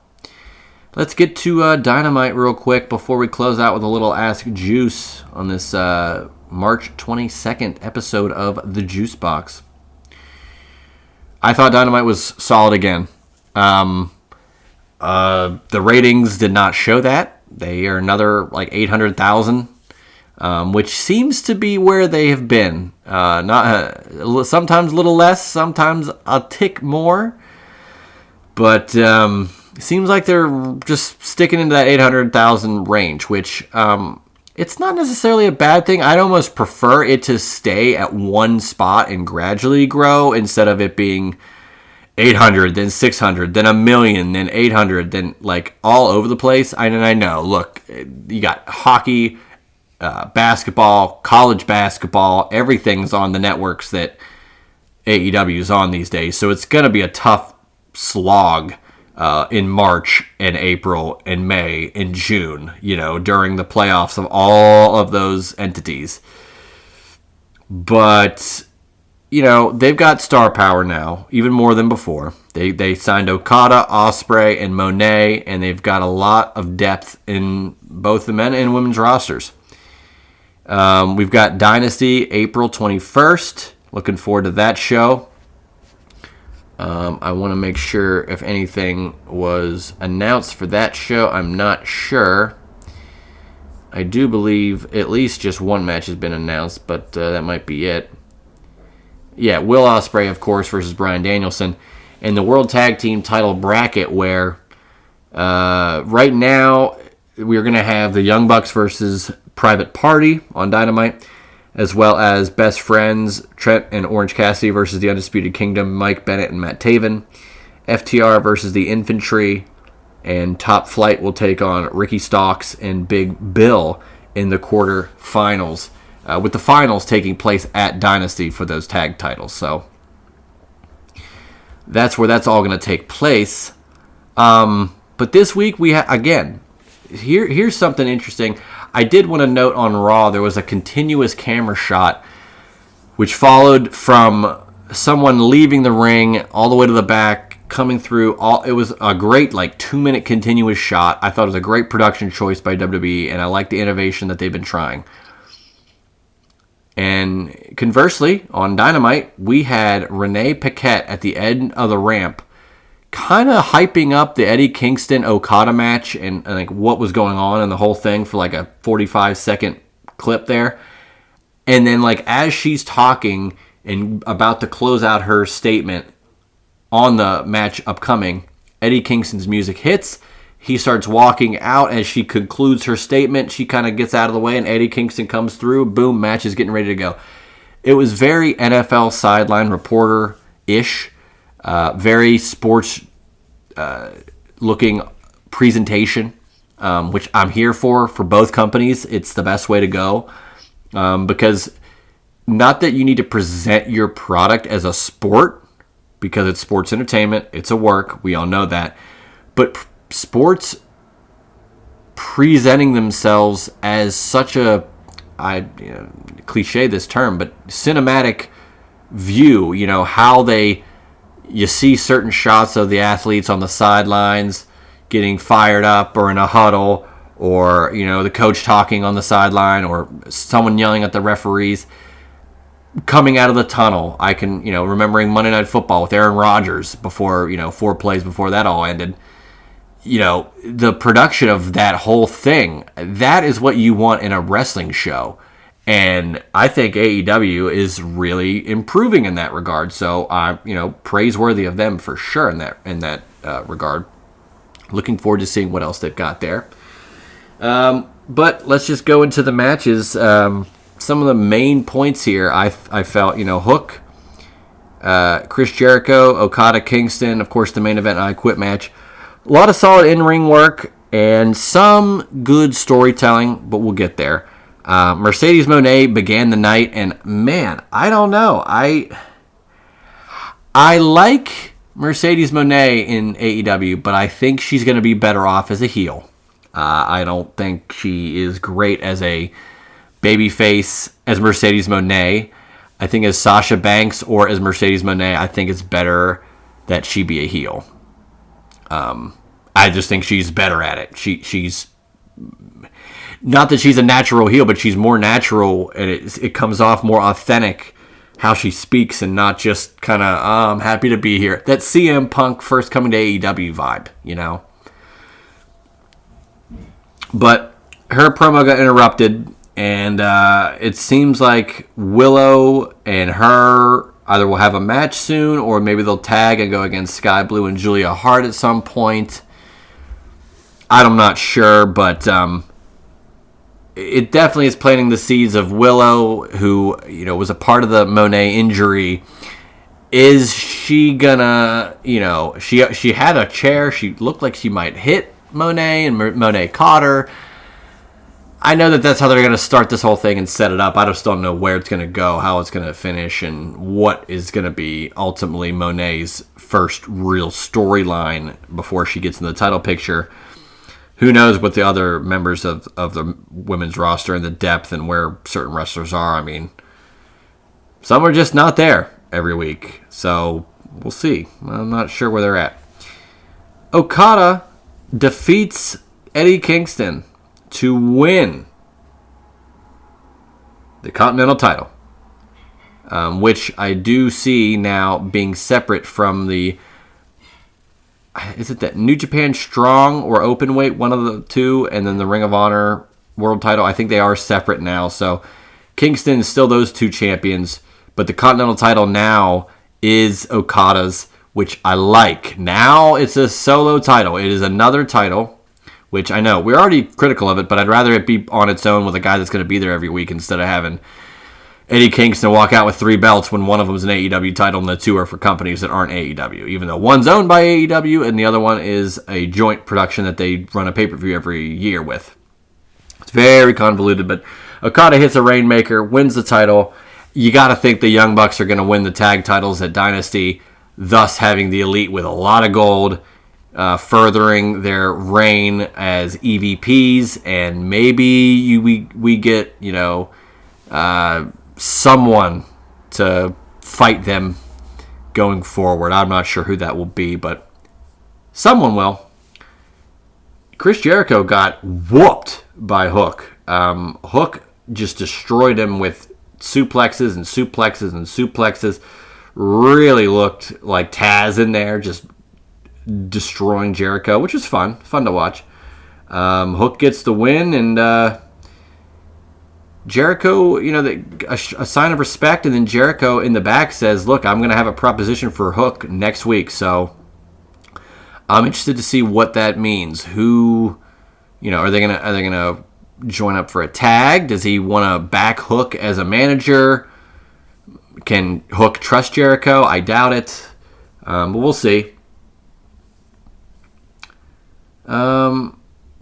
Speaker 1: Let's get to Dynamite real quick before we close out with a little Ask Juice on this March 22nd episode of The Juice Box. I thought Dynamite was solid again. The ratings did not show that. They are another like 800,000, which seems to be where they have been. Not sometimes a little less, sometimes a tick more. But it seems like they're just sticking into that 800,000 range, which it's not necessarily a bad thing. I'd almost prefer it to stay at one spot and gradually grow instead of it being 800, then 600, then 1,000,000, then 800, then like all over the place. I know. Look, you got hockey, basketball, college basketball. Everything's on the networks that AEW is on these days. So it's going to be a tough slog in March and April and May and June, during the playoffs of all of those entities. But, they've got star power now, even more than before. They signed Okada, Ospreay, and Monet, and they've got a lot of depth in both the men and women's rosters. We've got Dynasty April 21st. Looking forward to that show. I want to make sure if anything was announced for that show. I'm not sure. I do believe at least just one match has been announced, but that might be it. Yeah, Will Ospreay, of course, versus Bryan Danielson in the World Tag Team title bracket, where right now we're going to have the Young Bucks versus Private Party on Dynamite, as well as Best Friends, Trent and Orange Cassidy versus the Undisputed Kingdom, Mike Bennett and Matt Taven. FTR versus the Infantry, and Top Flight will take on Ricky Starks and Big Bill in the quarterfinals, with the finals taking place at Dynasty for those tag titles. So that's where that's all going to take place. But this week, here's something interesting. I did want to note on Raw, there was a continuous camera shot which followed from someone leaving the ring all the way to the back, coming through. It was a great 2-minute continuous shot. I thought it was a great production choice by WWE, and I like the innovation that they've been trying. And conversely, on Dynamite, we had Renee Paquette at the end of the ramp, kind of hyping up the Eddie Kingston-Okada match and what was going on in the whole thing for a 45-second clip there. And then as she's talking and about to close out her statement on the match upcoming, Eddie Kingston's music hits. He starts walking out as she concludes her statement. She kind of gets out of the way, and Eddie Kingston comes through. Boom, match is getting ready to go. It was very NFL sideline reporter-ish, very sports-looking presentation, which I'm here for both companies. It's the best way to go, because not that you need to present your product as a sport, because it's sports entertainment, it's a work, we all know that, but sports presenting themselves as such a, cliche this term, but cinematic view, how you see certain shots of the athletes on the sidelines getting fired up or in a huddle, or, the coach talking on the sideline, or someone yelling at the referees. Coming out of the tunnel, I can, remembering Monday Night Football with Aaron Rodgers before, 4 plays before that all ended. The production of that whole thing, that is what you want in a wrestling show. And I think AEW is really improving in that regard. So I'm, praiseworthy of them for sure in that regard. Looking forward to seeing what else they've got there. But let's just go into the matches. Some of the main points here, I felt, Hook, Chris Jericho, Okada, Kingston, of course, the main event I Quit match. A lot of solid in-ring work and some good storytelling, but we'll get there. Mercedes Moné began the night, and man, I don't know. I like Mercedes Moné in AEW, but I think she's going to be better off as a heel. I don't think she is great as a babyface as Mercedes Moné. I think as Sasha Banks or as Mercedes Moné, I think it's better that she be a heel. I just think she's better at it. She's not that she's a natural heel, but she's more natural, and it comes off more authentic how she speaks, and not just kind of, I'm happy to be here. That CM Punk first coming to AEW vibe, But her promo got interrupted, and it seems like Willow and her either will have a match soon, or maybe they'll tag and go against Sky Blue and Julia Hart at some point. I'm not sure, but it definitely is planting the seeds of Willow, who was a part of the Moné injury. Is she gonna, she had a chair. She looked like she might hit Moné, and Moné caught her. I know that that's how they're going to start this whole thing and set it up. I just don't know where it's going to go, how it's going to finish, and what is going to be ultimately Monet's first real storyline before she gets in the title picture. Who knows what the other members of the women's roster and the depth and where certain wrestlers are. I mean, some are just not there every week. So we'll see. I'm not sure where they're at. Okada defeats Eddie Kingston to win the Continental title, which I do see now being separate from the, is it that New Japan Strong or Openweight, one of the two, and then the Ring of Honor World title? I think they are separate now. So Kingston is still those two champions, but the Continental title now is Okada's, which I like. Now it's a solo title. It is another title, which I know we're already critical of it, but I'd rather it be on its own with a guy that's going to be there every week instead of having Eddie Kingston walk out with 3 belts when one of them is an AEW title and the 2 are for companies that aren't AEW, even though one's owned by AEW and the other one is a joint production that they run a pay-per-view every year with. It's very convoluted, but Okada hits a Rainmaker, wins the title. You got to think the Young Bucks are going to win the tag titles at Dynasty, thus having the Elite with a lot of gold, furthering their reign as EVPs, and maybe we get, someone to fight them going forward. I'm not sure who that will be, but someone will. Chris Jericho got whooped by Hook. Hook just destroyed him with suplexes and suplexes and suplexes. Really looked like Taz in there, just destroying Jericho, which was fun to watch. Hook gets the win, and Jericho, a sign of respect, and then Jericho in the back says, look, I'm going to have a proposition for Hook next week, so I'm interested to see what that means. Who, are they going to join up for a tag? Does he want to back Hook as a manager? Can Hook trust Jericho? I doubt it, but we'll see.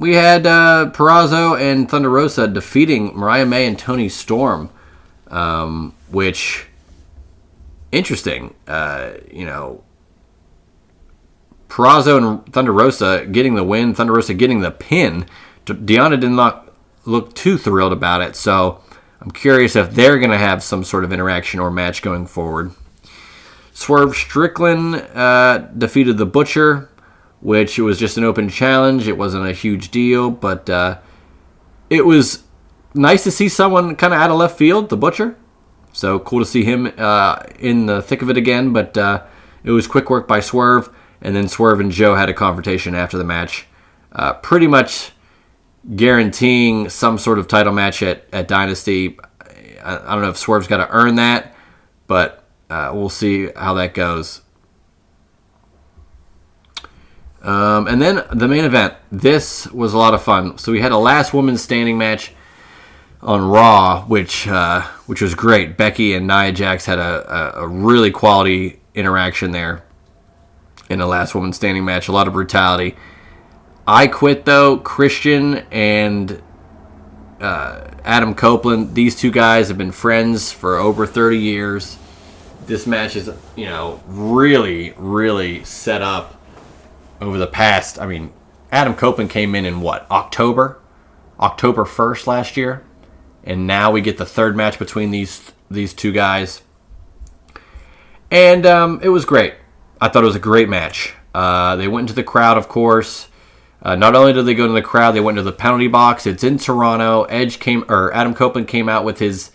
Speaker 1: We had Purrazzo and Thunder Rosa defeating Mariah May and Toni Storm, which, interesting. Purrazzo and Thunder Rosa getting the win, Thunder Rosa getting the pin. Deonna did not look too thrilled about it, so I'm curious if they're going to have some sort of interaction or match going forward. Swerve Strickland defeated the Butcher, which was just an open challenge. It wasn't a huge deal, but it was nice to see someone kind of out of left field, the Butcher. So cool to see him in the thick of it again, but it was quick work by Swerve, and then Swerve and Joe had a confrontation after the match, pretty much guaranteeing some sort of title match at Dynasty. I don't know if Swerve's got to earn that, but we'll see how that goes. And then the main event. This was a lot of fun. So we had a last woman standing match on Raw, which was great. Becky and Nia Jax had a really quality interaction there in the last woman standing match. A lot of brutality. I Quit, though. Christian and Adam Copeland, these two guys have been friends for over 30 years. This match is, really, really set up over the past. I mean, Adam Copeland came in what? October 1st last year, and now we get the third match between these two guys, and it was great. I thought it was a great match. They went into the crowd, of course. Not only did they go into the crowd, they went into the penalty box. It's in Toronto. Adam Copeland came out with his,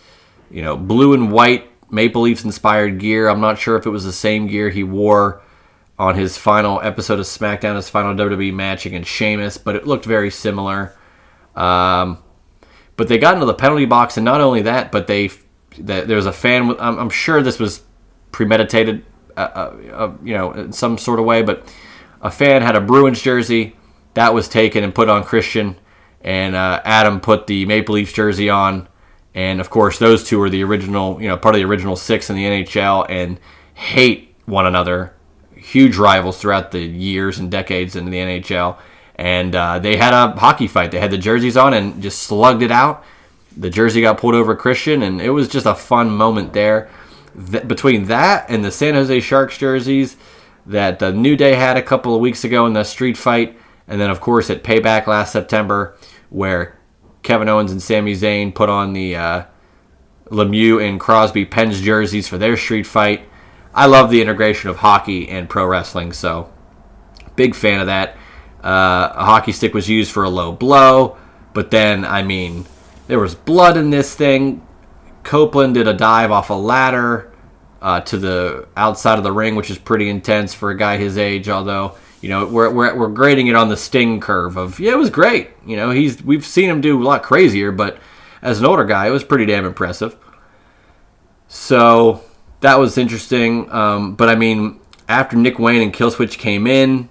Speaker 1: blue and white Maple Leafs inspired gear. I'm not sure if it was the same gear he wore on his final episode of SmackDown, his final WWE match against Sheamus, but it looked very similar. But they got into the penalty box, and not only that, but there was a fan. I'm sure this was premeditated, in some sort of way, but a fan had a Bruins jersey that was taken and put on Christian, and Adam put the Maple Leafs jersey on, and of course those two are the original, part of the original 6 in the NHL, and hate one another. Huge rivals throughout the years and decades in the NHL. And they had a hockey fight. They had the jerseys on and just slugged it out. The jersey got pulled over Christian, and it was just a fun moment there. Between that and the San Jose Sharks jerseys that the New Day had a couple of weeks ago in the street fight, and then, of course, at Payback last September, where Kevin Owens and Sami Zayn put on the Lemieux and Crosby Penn's jerseys for their street fight. I love the integration of hockey and pro wrestling, so big fan of that. A hockey stick was used for a low blow, but then, I mean, there was blood in this thing. Copeland did a dive off a ladder to the outside of the ring, which is pretty intense for a guy his age, although, you know, we're grading it on the Sting curve of, yeah, it was great. You know, we've seen him do a lot crazier, but as an older guy, it was pretty damn impressive. So that was interesting. But I mean, after Nick Wayne and Killswitch came in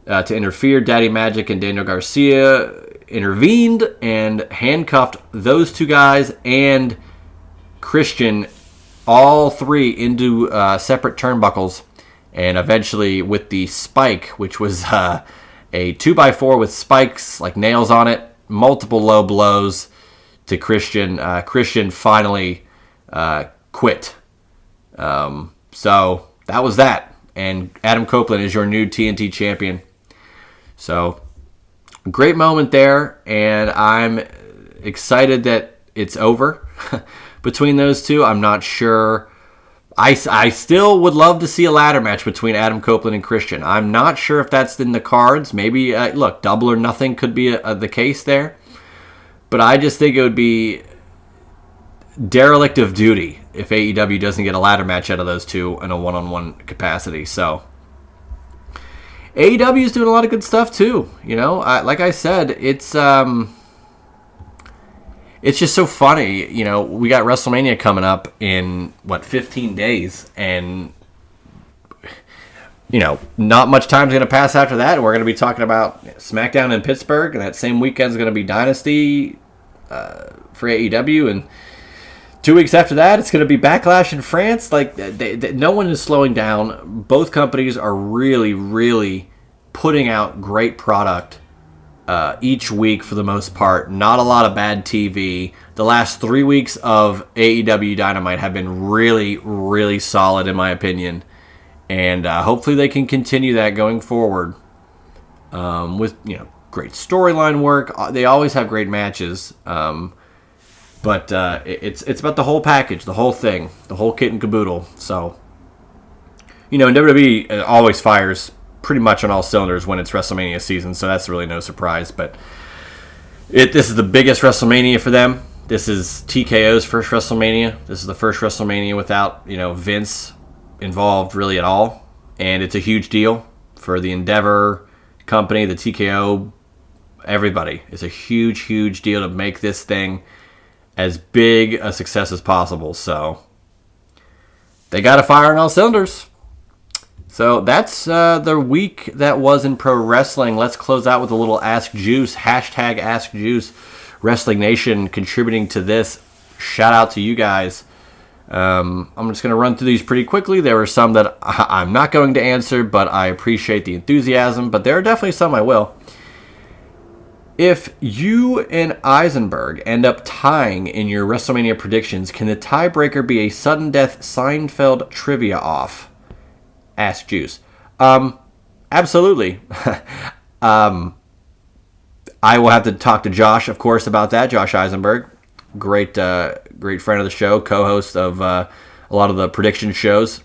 Speaker 1: to interfere, Daddy Magic and Daniel Garcia intervened and handcuffed those two guys and Christian, all three, into separate turnbuckles. And eventually with the spike, which was a 2x4 with spikes, like nails on it, multiple low blows to Christian. Christian finally quit. So that was that. And Adam Copeland is your new TNT champion. So great moment there. And I'm excited that it's over between those two. I'm not sure. I still would love to see a ladder match between Adam Copeland and Christian. I'm not sure if that's in the cards. Maybe, look, double or nothing could be the case there. But I just think it would be derelict of duty if AEW doesn't get a ladder match out of those two in a one-on-one capacity. So AEW is doing a lot of good stuff too. You know, like I said, it's just so funny. You know, we got WrestleMania coming up in 15 days, and you know, not much time's going to pass after that, and we're going to be talking about SmackDown in Pittsburgh, and that same weekend's going to be Dynasty for AEW, and 2 weeks after that, it's going to be Backlash in France. Like, no one is slowing down. Both companies are really, really putting out great product each week for the most part. Not a lot of bad TV. The last 3 weeks of AEW Dynamite have been really, really solid, in my opinion. And hopefully they can continue that going forward with, you know, great storyline work. They always have great matches. But it's about the whole package, the whole thing, the whole kit and caboodle. So, you know, WWE always fires pretty much on all cylinders when it's WrestleMania season, so that's really no surprise. But this is the biggest WrestleMania for them. This is TKO's first WrestleMania. This is the first WrestleMania without, you know, Vince involved really at all. And it's a huge deal for the Endeavor company, the TKO, everybody. It's a huge, huge deal to make this thing as big a success as possible. So they got to fire on all cylinders. So that's the week that was in pro wrestling. Let's close out with a little Ask Juice. Hashtag Ask Juice. Wrestling Nation contributing to this. Shout out to you guys. I'm just going to run through these pretty quickly. There were some that I'm not going to answer, but I appreciate the enthusiasm. But there are definitely some I will. If you and Eisenberg end up tying in your WrestleMania predictions, can the tiebreaker be a sudden death Seinfeld trivia off? Ask Juice. Absolutely. I will have to talk to Josh, of course, about that. Josh Eisenberg, great friend of the show, co-host of a lot of the prediction shows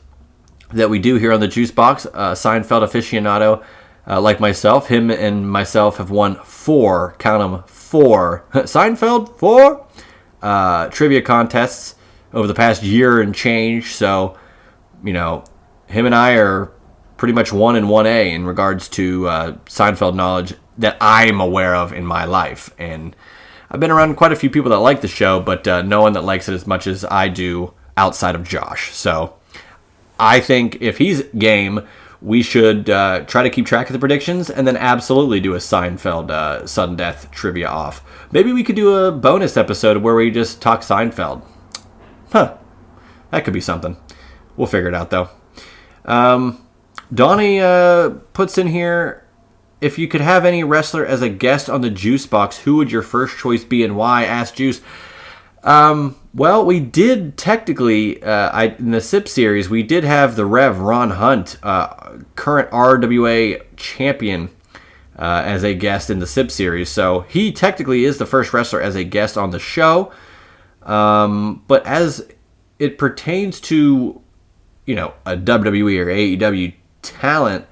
Speaker 1: that we do here on the Juice Box. Seinfeld aficionado. Like myself, him and myself have won 4, count them, 4, Seinfeld, 4 trivia contests over the past year and change. So, you know, him and I are pretty much 1 and 1A in regards to Seinfeld knowledge that I'm aware of in my life. And I've been around quite a few people that like the show, but no one that likes it as much as I do outside of Josh. So I think if he's game, we should try to keep track of the predictions and then absolutely do a Seinfeld sudden death trivia off. Maybe we could do a bonus episode where we just talk Seinfeld. That could be something. We'll figure it out, though. Donnie puts in here, if you could have any wrestler as a guest on the Juice Box, who would your first choice be and why? Asked Juice. Well, we did technically, in the SIP series, we did have the Rev, Ron Hunt, current RWA champion, as a guest in the SIP series. So he technically is the first wrestler as a guest on the show. But as it pertains to, a WWE or AEW talent,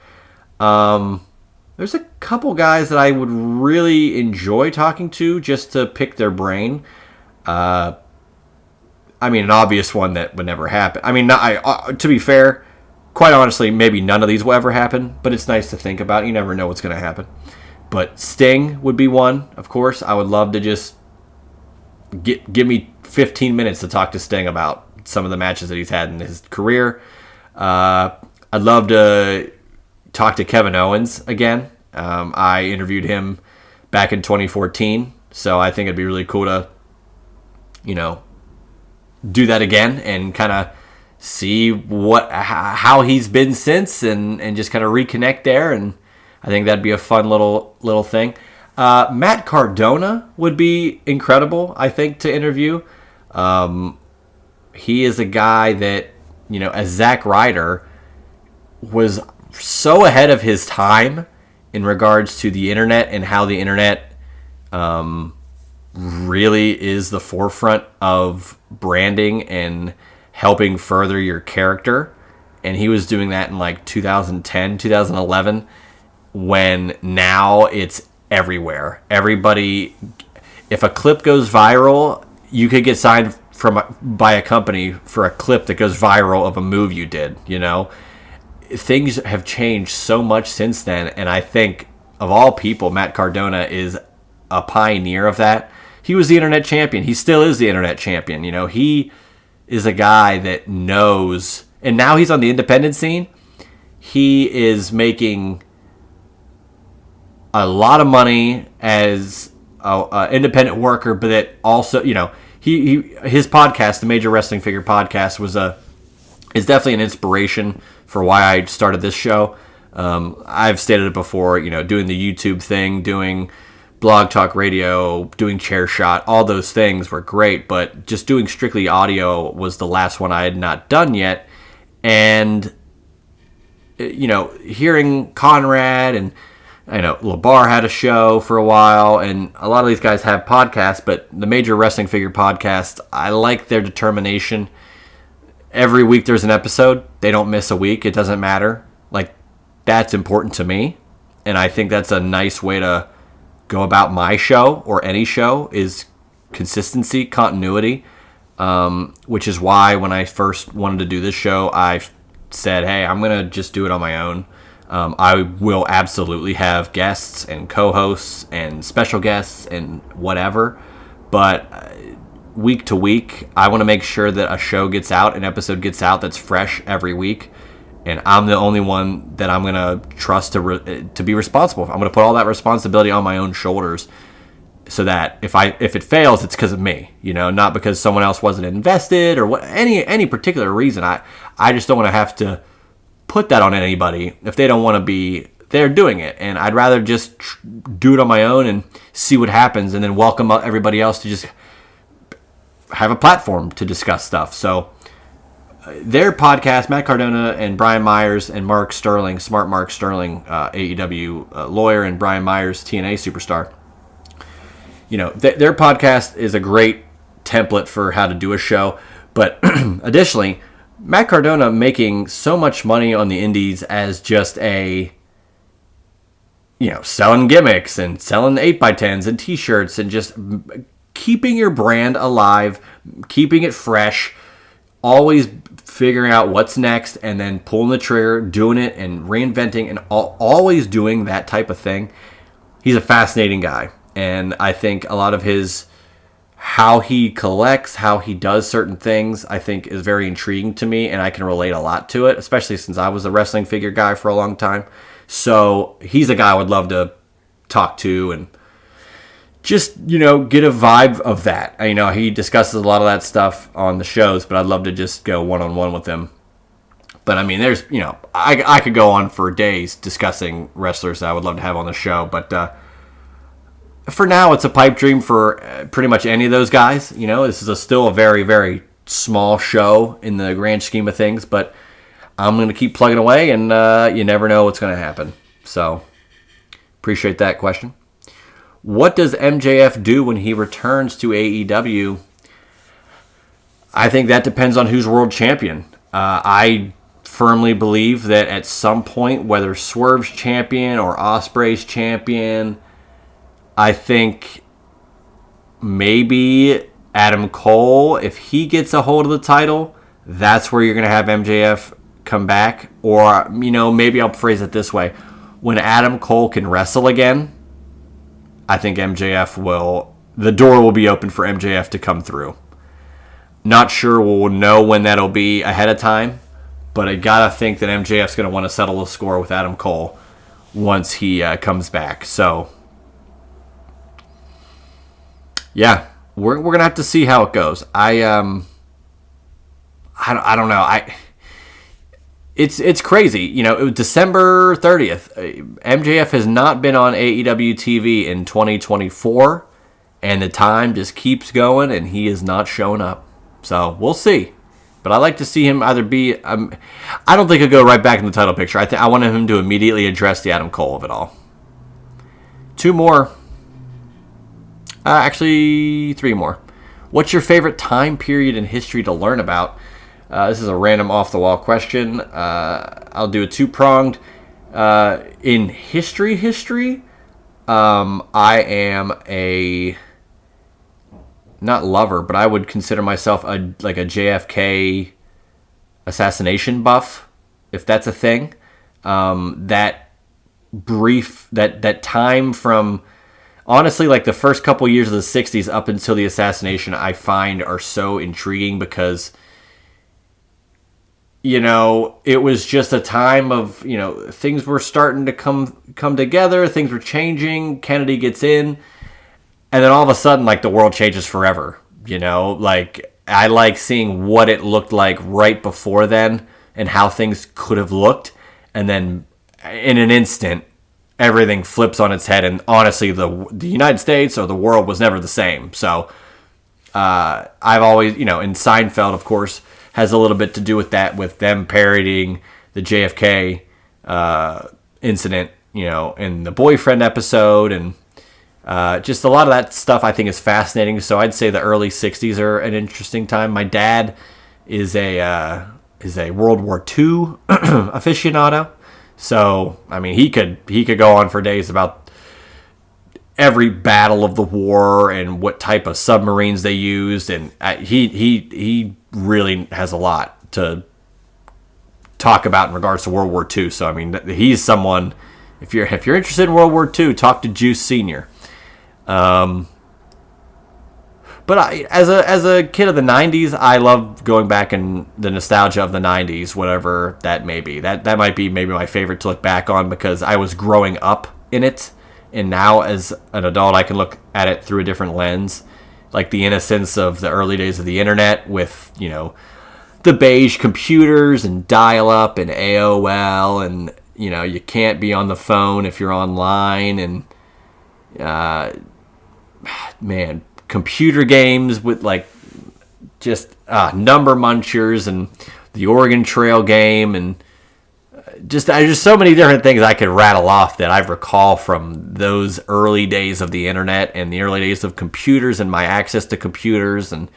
Speaker 1: there's a couple guys that I would really enjoy talking to just to pick their brain. An obvious one that would never happen. To be fair, quite honestly, maybe none of these will ever happen, but it's nice to think about. You never know what's going to happen. But Sting would be one, of course. I would love to just give me 15 minutes to talk to Sting about some of the matches that he's had in his career. I'd love to talk to Kevin Owens again. I interviewed him back in 2014, so I think it'd be really cool to, do that again and kind of see how he's been since and just kind of reconnect there. And I think that'd be a fun little thing. Matt Cardona would be incredible, I think, to interview. He is a guy that, as Zack Ryder, was so ahead of his time in regards to the internet and how the internet really is the forefront of branding and helping further your character. And he was doing that in like 2010, 2011, when now it's everywhere. Everybody, if a clip goes viral, you could get signed by a company for a clip that goes viral of a move you did, Things have changed so much since then, and I think, of all people, Matt Cardona is a pioneer of that. He was the internet champion. He still is the internet champion. He is a guy that knows, and now he's on the independent scene. He is making a lot of money as an independent worker, but that also, his podcast, the Major Wrestling Figure Podcast, is definitely an inspiration for why I started this show. I've stated it before, doing the YouTube thing, doing Blog Talk Radio, doing Chair Shot, all those things were great, but just doing strictly audio was the last one I had not done yet. And, hearing Conrad and LeBar had a show for a while, and a lot of these guys have podcasts, but the Major Wrestling Figure Podcast, I like their determination. Every week there's an episode. They don't miss a week. It doesn't matter. Like, that's important to me, and I think that's a nice way to go about my show or any show, is consistency, continuity, which is why when I first wanted to do this show, I said, hey, I'm going to just do it on my own. I will absolutely have guests and co-hosts and special guests and whatever, but week to week, I want to make sure that a show gets out, an episode gets out that's fresh every week, and I'm the only one that I'm going to trust to be responsible. I'm going to put all that responsibility on my own shoulders, so that if it fails, it's because of me, not because someone else wasn't invested or any particular reason. I just don't want to have to put that on anybody if they don't want to be there doing it. And I'd rather just do it on my own and see what happens, and then welcome everybody else to just have a platform to discuss stuff. So their podcast, Matt Cardona and Brian Myers and Mark Sterling, Smart Mark Sterling, AEW lawyer, and Brian Myers, TNA superstar. Their podcast is a great template for how to do a show. But additionally, Matt Cardona making so much money on the indies as just selling gimmicks and selling 8x10s and t-shirts and just keeping your brand alive, keeping it fresh, always figuring out what's next and then pulling the trigger, doing it and reinventing and always doing that type of thing. He's a fascinating guy. And I think a lot of how he collects, how he does certain things, I think is very intriguing to me, and I can relate a lot to it, especially since I was a wrestling figure guy for a long time. So he's a guy I would love to talk to and just, get a vibe of that. He discusses a lot of that stuff on the shows, but I'd love to just go one-on-one with him But I mean, there's, I could go on for days discussing wrestlers that I would love to have on the show. But for now, it's a pipe dream for pretty much any of those guys. This is still a very, very small show in the grand scheme of things. But I'm going to keep plugging away, and you never know what's going to happen. So, appreciate that question. What does MJF do when he returns to AEW? I think that depends on who's world champion. I firmly believe that at some point, whether Swerve's champion or Ospreay's champion, I think maybe Adam Cole, if he gets a hold of the title, that's where you're going to have MJF come back. Or, maybe I'll phrase it this way. When Adam Cole can wrestle again, I think the door will be open for MJF to come through. Not sure we'll know when that'll be ahead of time, but I gotta think that MJF's gonna want to settle the score with Adam Cole once he comes back. So, yeah, we're gonna have to see how it goes. I don't know. It's crazy. It was December 30th. MJF has not been on AEW TV in 2024, and the time just keeps going, and he is not showing up. So we'll see. But I like to see him either be. I don't think he'll go right back in the title picture. I want him to immediately address the Adam Cole of it all. 2 more. Actually, 3 more. What's your favorite time period in history to learn about? This is a random off-the-wall question. I'll do a 2-pronged. In history, I am a... not lover, but I would consider myself a JFK assassination buff, if that's a thing. That time from, honestly, the first couple years of the 60s up until the assassination, I find are so intriguing because, it was just a time of, things were starting to come together, things were changing, Kennedy gets in, and then all of a sudden, the world changes forever, I like seeing what it looked like right before then and how things could have looked. And then in an instant, everything flips on its head. And honestly, the United States or the world was never the same. So I've always, and Seinfeld, of course, has a little bit to do with that, with them parodying the JFK incident, in the boyfriend episode, and just a lot of that stuff I think is fascinating. So I'd say the early 60s are an interesting time. My dad is a World War II aficionado. So, I mean, he could go on for days about every battle of the war and what type of submarines they used, and he really has a lot to talk about in regards to World War II. So, I mean, he's someone. If you're interested in World War II, talk to Juice Senior. But as a kid of the 90s, I love going back in the nostalgia of the 90s, whatever that may be. That might be maybe my favorite to look back on because I was growing up in it, and now as an adult, I can look at it through a different lens, like the innocence of the early days of the internet with, the beige computers and dial-up and AOL, and, you can't be on the phone if you're online, and, man, computer games with just number munchers and the Oregon Trail game, and just so many different things I could rattle off that I recall from those early days of the internet and the early days of computers and my access to computers, and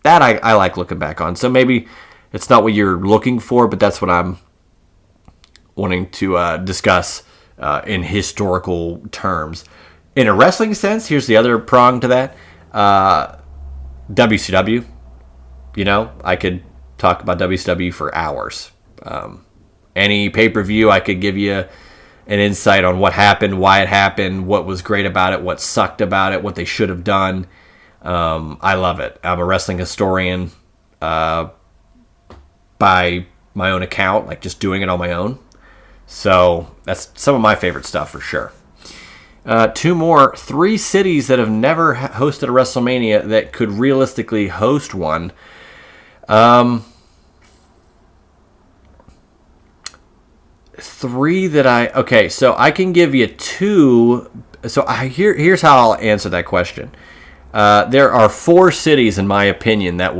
Speaker 1: that I like looking back on. So maybe it's not what you're looking for, but that's what I'm wanting to discuss in historical terms. In a wrestling sense, here's the other prong to that. WCW. I could talk about WCW for hours. Any pay-per-view, I could give you an insight on what happened, why it happened, what was great about it, what sucked about it, what they should have done. I love it. I'm a wrestling historian by my own account, just doing it on my own. So that's some of my favorite stuff for sure. 2 more. 3 cities that have never hosted a WrestleMania that could realistically host one. Three that okay, so I can give you two. So here's how I'll answer that question. There are four cities, in my opinion, that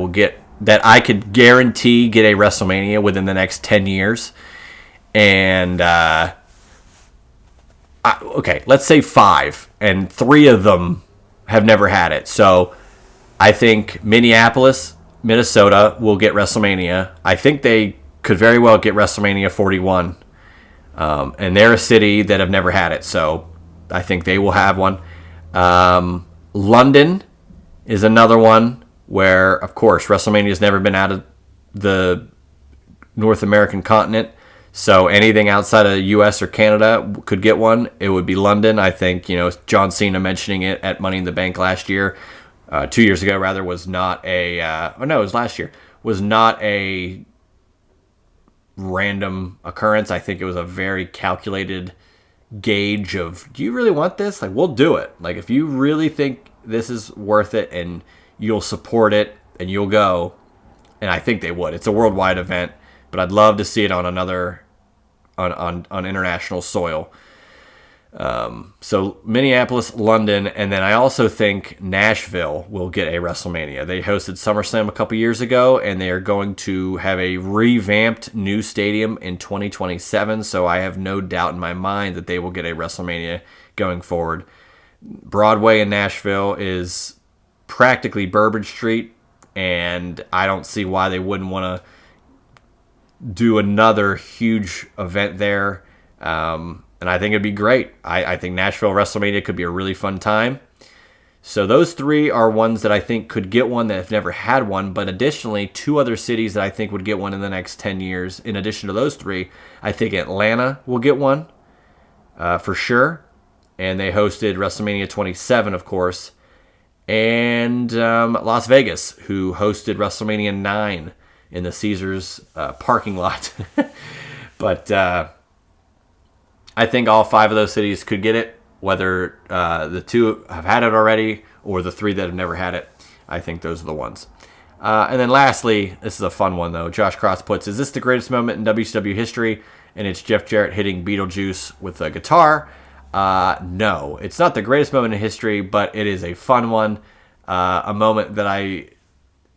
Speaker 1: I could guarantee get a WrestleMania within the next 10 years. And, okay, let's say five, and three of them have never had it. So I think Minneapolis, Minnesota will get WrestleMania. I think they could very well get WrestleMania 41. And they're a city that have never had it, so I think they will have one. London is another one where, of course, WrestleMania has never been out of the North American continent, so anything outside of the U.S. or Canada could get one. It would be London. I think, John Cena mentioning it at Money in the Bank last year, 2 years ago rather, was not a, it was last year, was not a random occurrence. I think it was a very calculated gauge of, do you really want this? Like, we'll do it. Like, if you really think this is worth it and you'll support it and you'll go, and I think they would. It's a worldwide event, but I'd love to see it on on international soil. So Minneapolis, London, and then I also think Nashville will get a WrestleMania. They hosted SummerSlam a couple years ago, and they are going to have a revamped new stadium in 2027, so I have no doubt in my mind that they will get a WrestleMania going forward. Broadway in Nashville is practically Bourbon Street, and I don't see why they wouldn't want to do another huge event there. And I think it'd be great. I think Nashville WrestleMania could be a really fun time. So those three are ones that I think could get one that have never had one. But additionally, two other cities that I think would get one in the next 10 years. In addition to those three, I think Atlanta will get one for sure. And they hosted WrestleMania 27, of course. And Las Vegas, who hosted WrestleMania 9 in the Caesars parking lot. But I think all five of those cities could get it, whether the two have had it already or the three that have never had it. I think those are the ones. And then lastly, this is a fun one, though. Josh Cross puts, is this the greatest moment in WCW history? And it's Jeff Jarrett hitting Beetlejuice with a guitar. No, it's not the greatest moment in history, but it is a fun one. A moment that I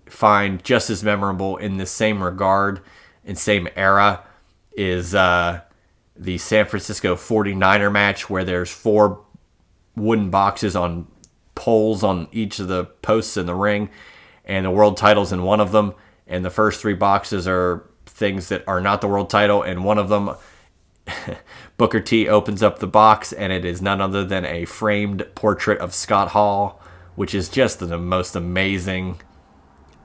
Speaker 1: find just as memorable in the same regard, in same era, is the San Francisco 49er match, where there's four wooden boxes on poles on each of the posts in the ring, and the world title's in one of them, and the first three boxes are things that are not the world title, and one of them, Booker T opens up the box, and it is none other than a framed portrait of Scott Hall, which is just the most amazing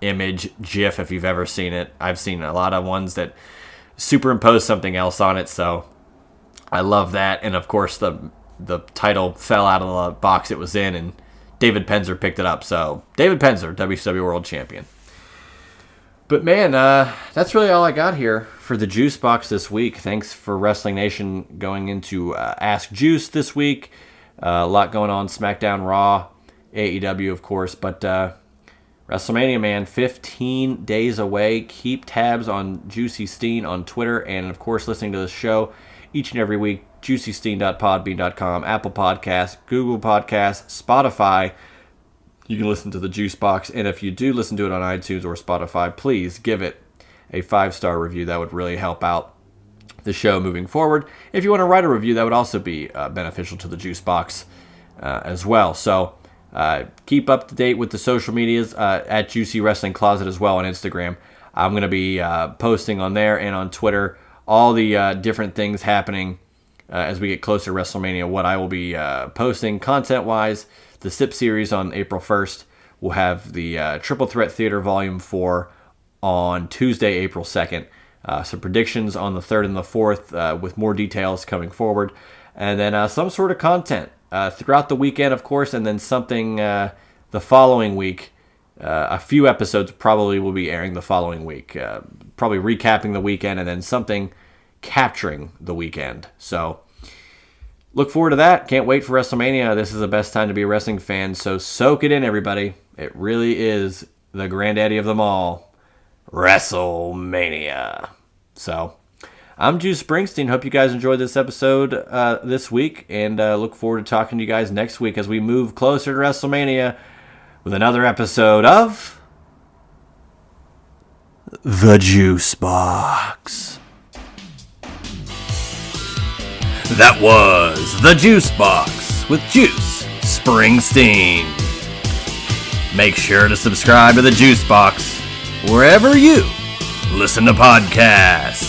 Speaker 1: image GIF if you've ever seen it. I've seen a lot of ones that superimpose something else on it, so I love that. And of course the title fell out of the box it was in, and David Penzer picked it up. So David Penzer, WCW World Champion. But man, that's really all I got here for the Juice Box this week. Thanks for Wrestling Nation going into Ask Juice this week. A lot going on, SmackDown, Raw, AEW, of course. But WrestleMania, man, 15 days away. Keep tabs on Juicy Steen on Twitter, and of course listening to the show each and every week, juicysteen.podbean.com, Apple Podcasts, Google Podcasts, Spotify. You can listen to the Juice Box, and if you do listen to it on iTunes or Spotify, please give it a 5-star review. That would really help out the show moving forward. If you want to write a review, that would also be beneficial to the Juice Box as well. So keep up to date with the social medias at Juicy Wrestling Closet as well on Instagram. I'm going to be posting on there and on Twitter all the different things happening as we get closer to WrestleMania, what I will be posting content-wise. The SIP series on April 1st. We'll have the Triple Threat Theater Volume 4 on Tuesday, April 2nd. Some predictions on the 3rd and the 4th with more details coming forward. And then some sort of content throughout the weekend, of course, and then something the following week. A few episodes probably will be airing the following week. Probably recapping the weekend and then something capturing the weekend. So look forward to that. Can't wait for WrestleMania. This is the best time to be a wrestling fan, so soak it in, everybody. It really is the granddaddy of them all, WrestleMania. So I'm Juice Springsteen. Hope you guys enjoyed this episode this week, and look forward to talking to you guys next week as we move closer to WrestleMania with another episode of The Juice Box. That was The Juice Box with Juice Springsteen. Make sure to subscribe to The Juice Box wherever you listen to podcasts.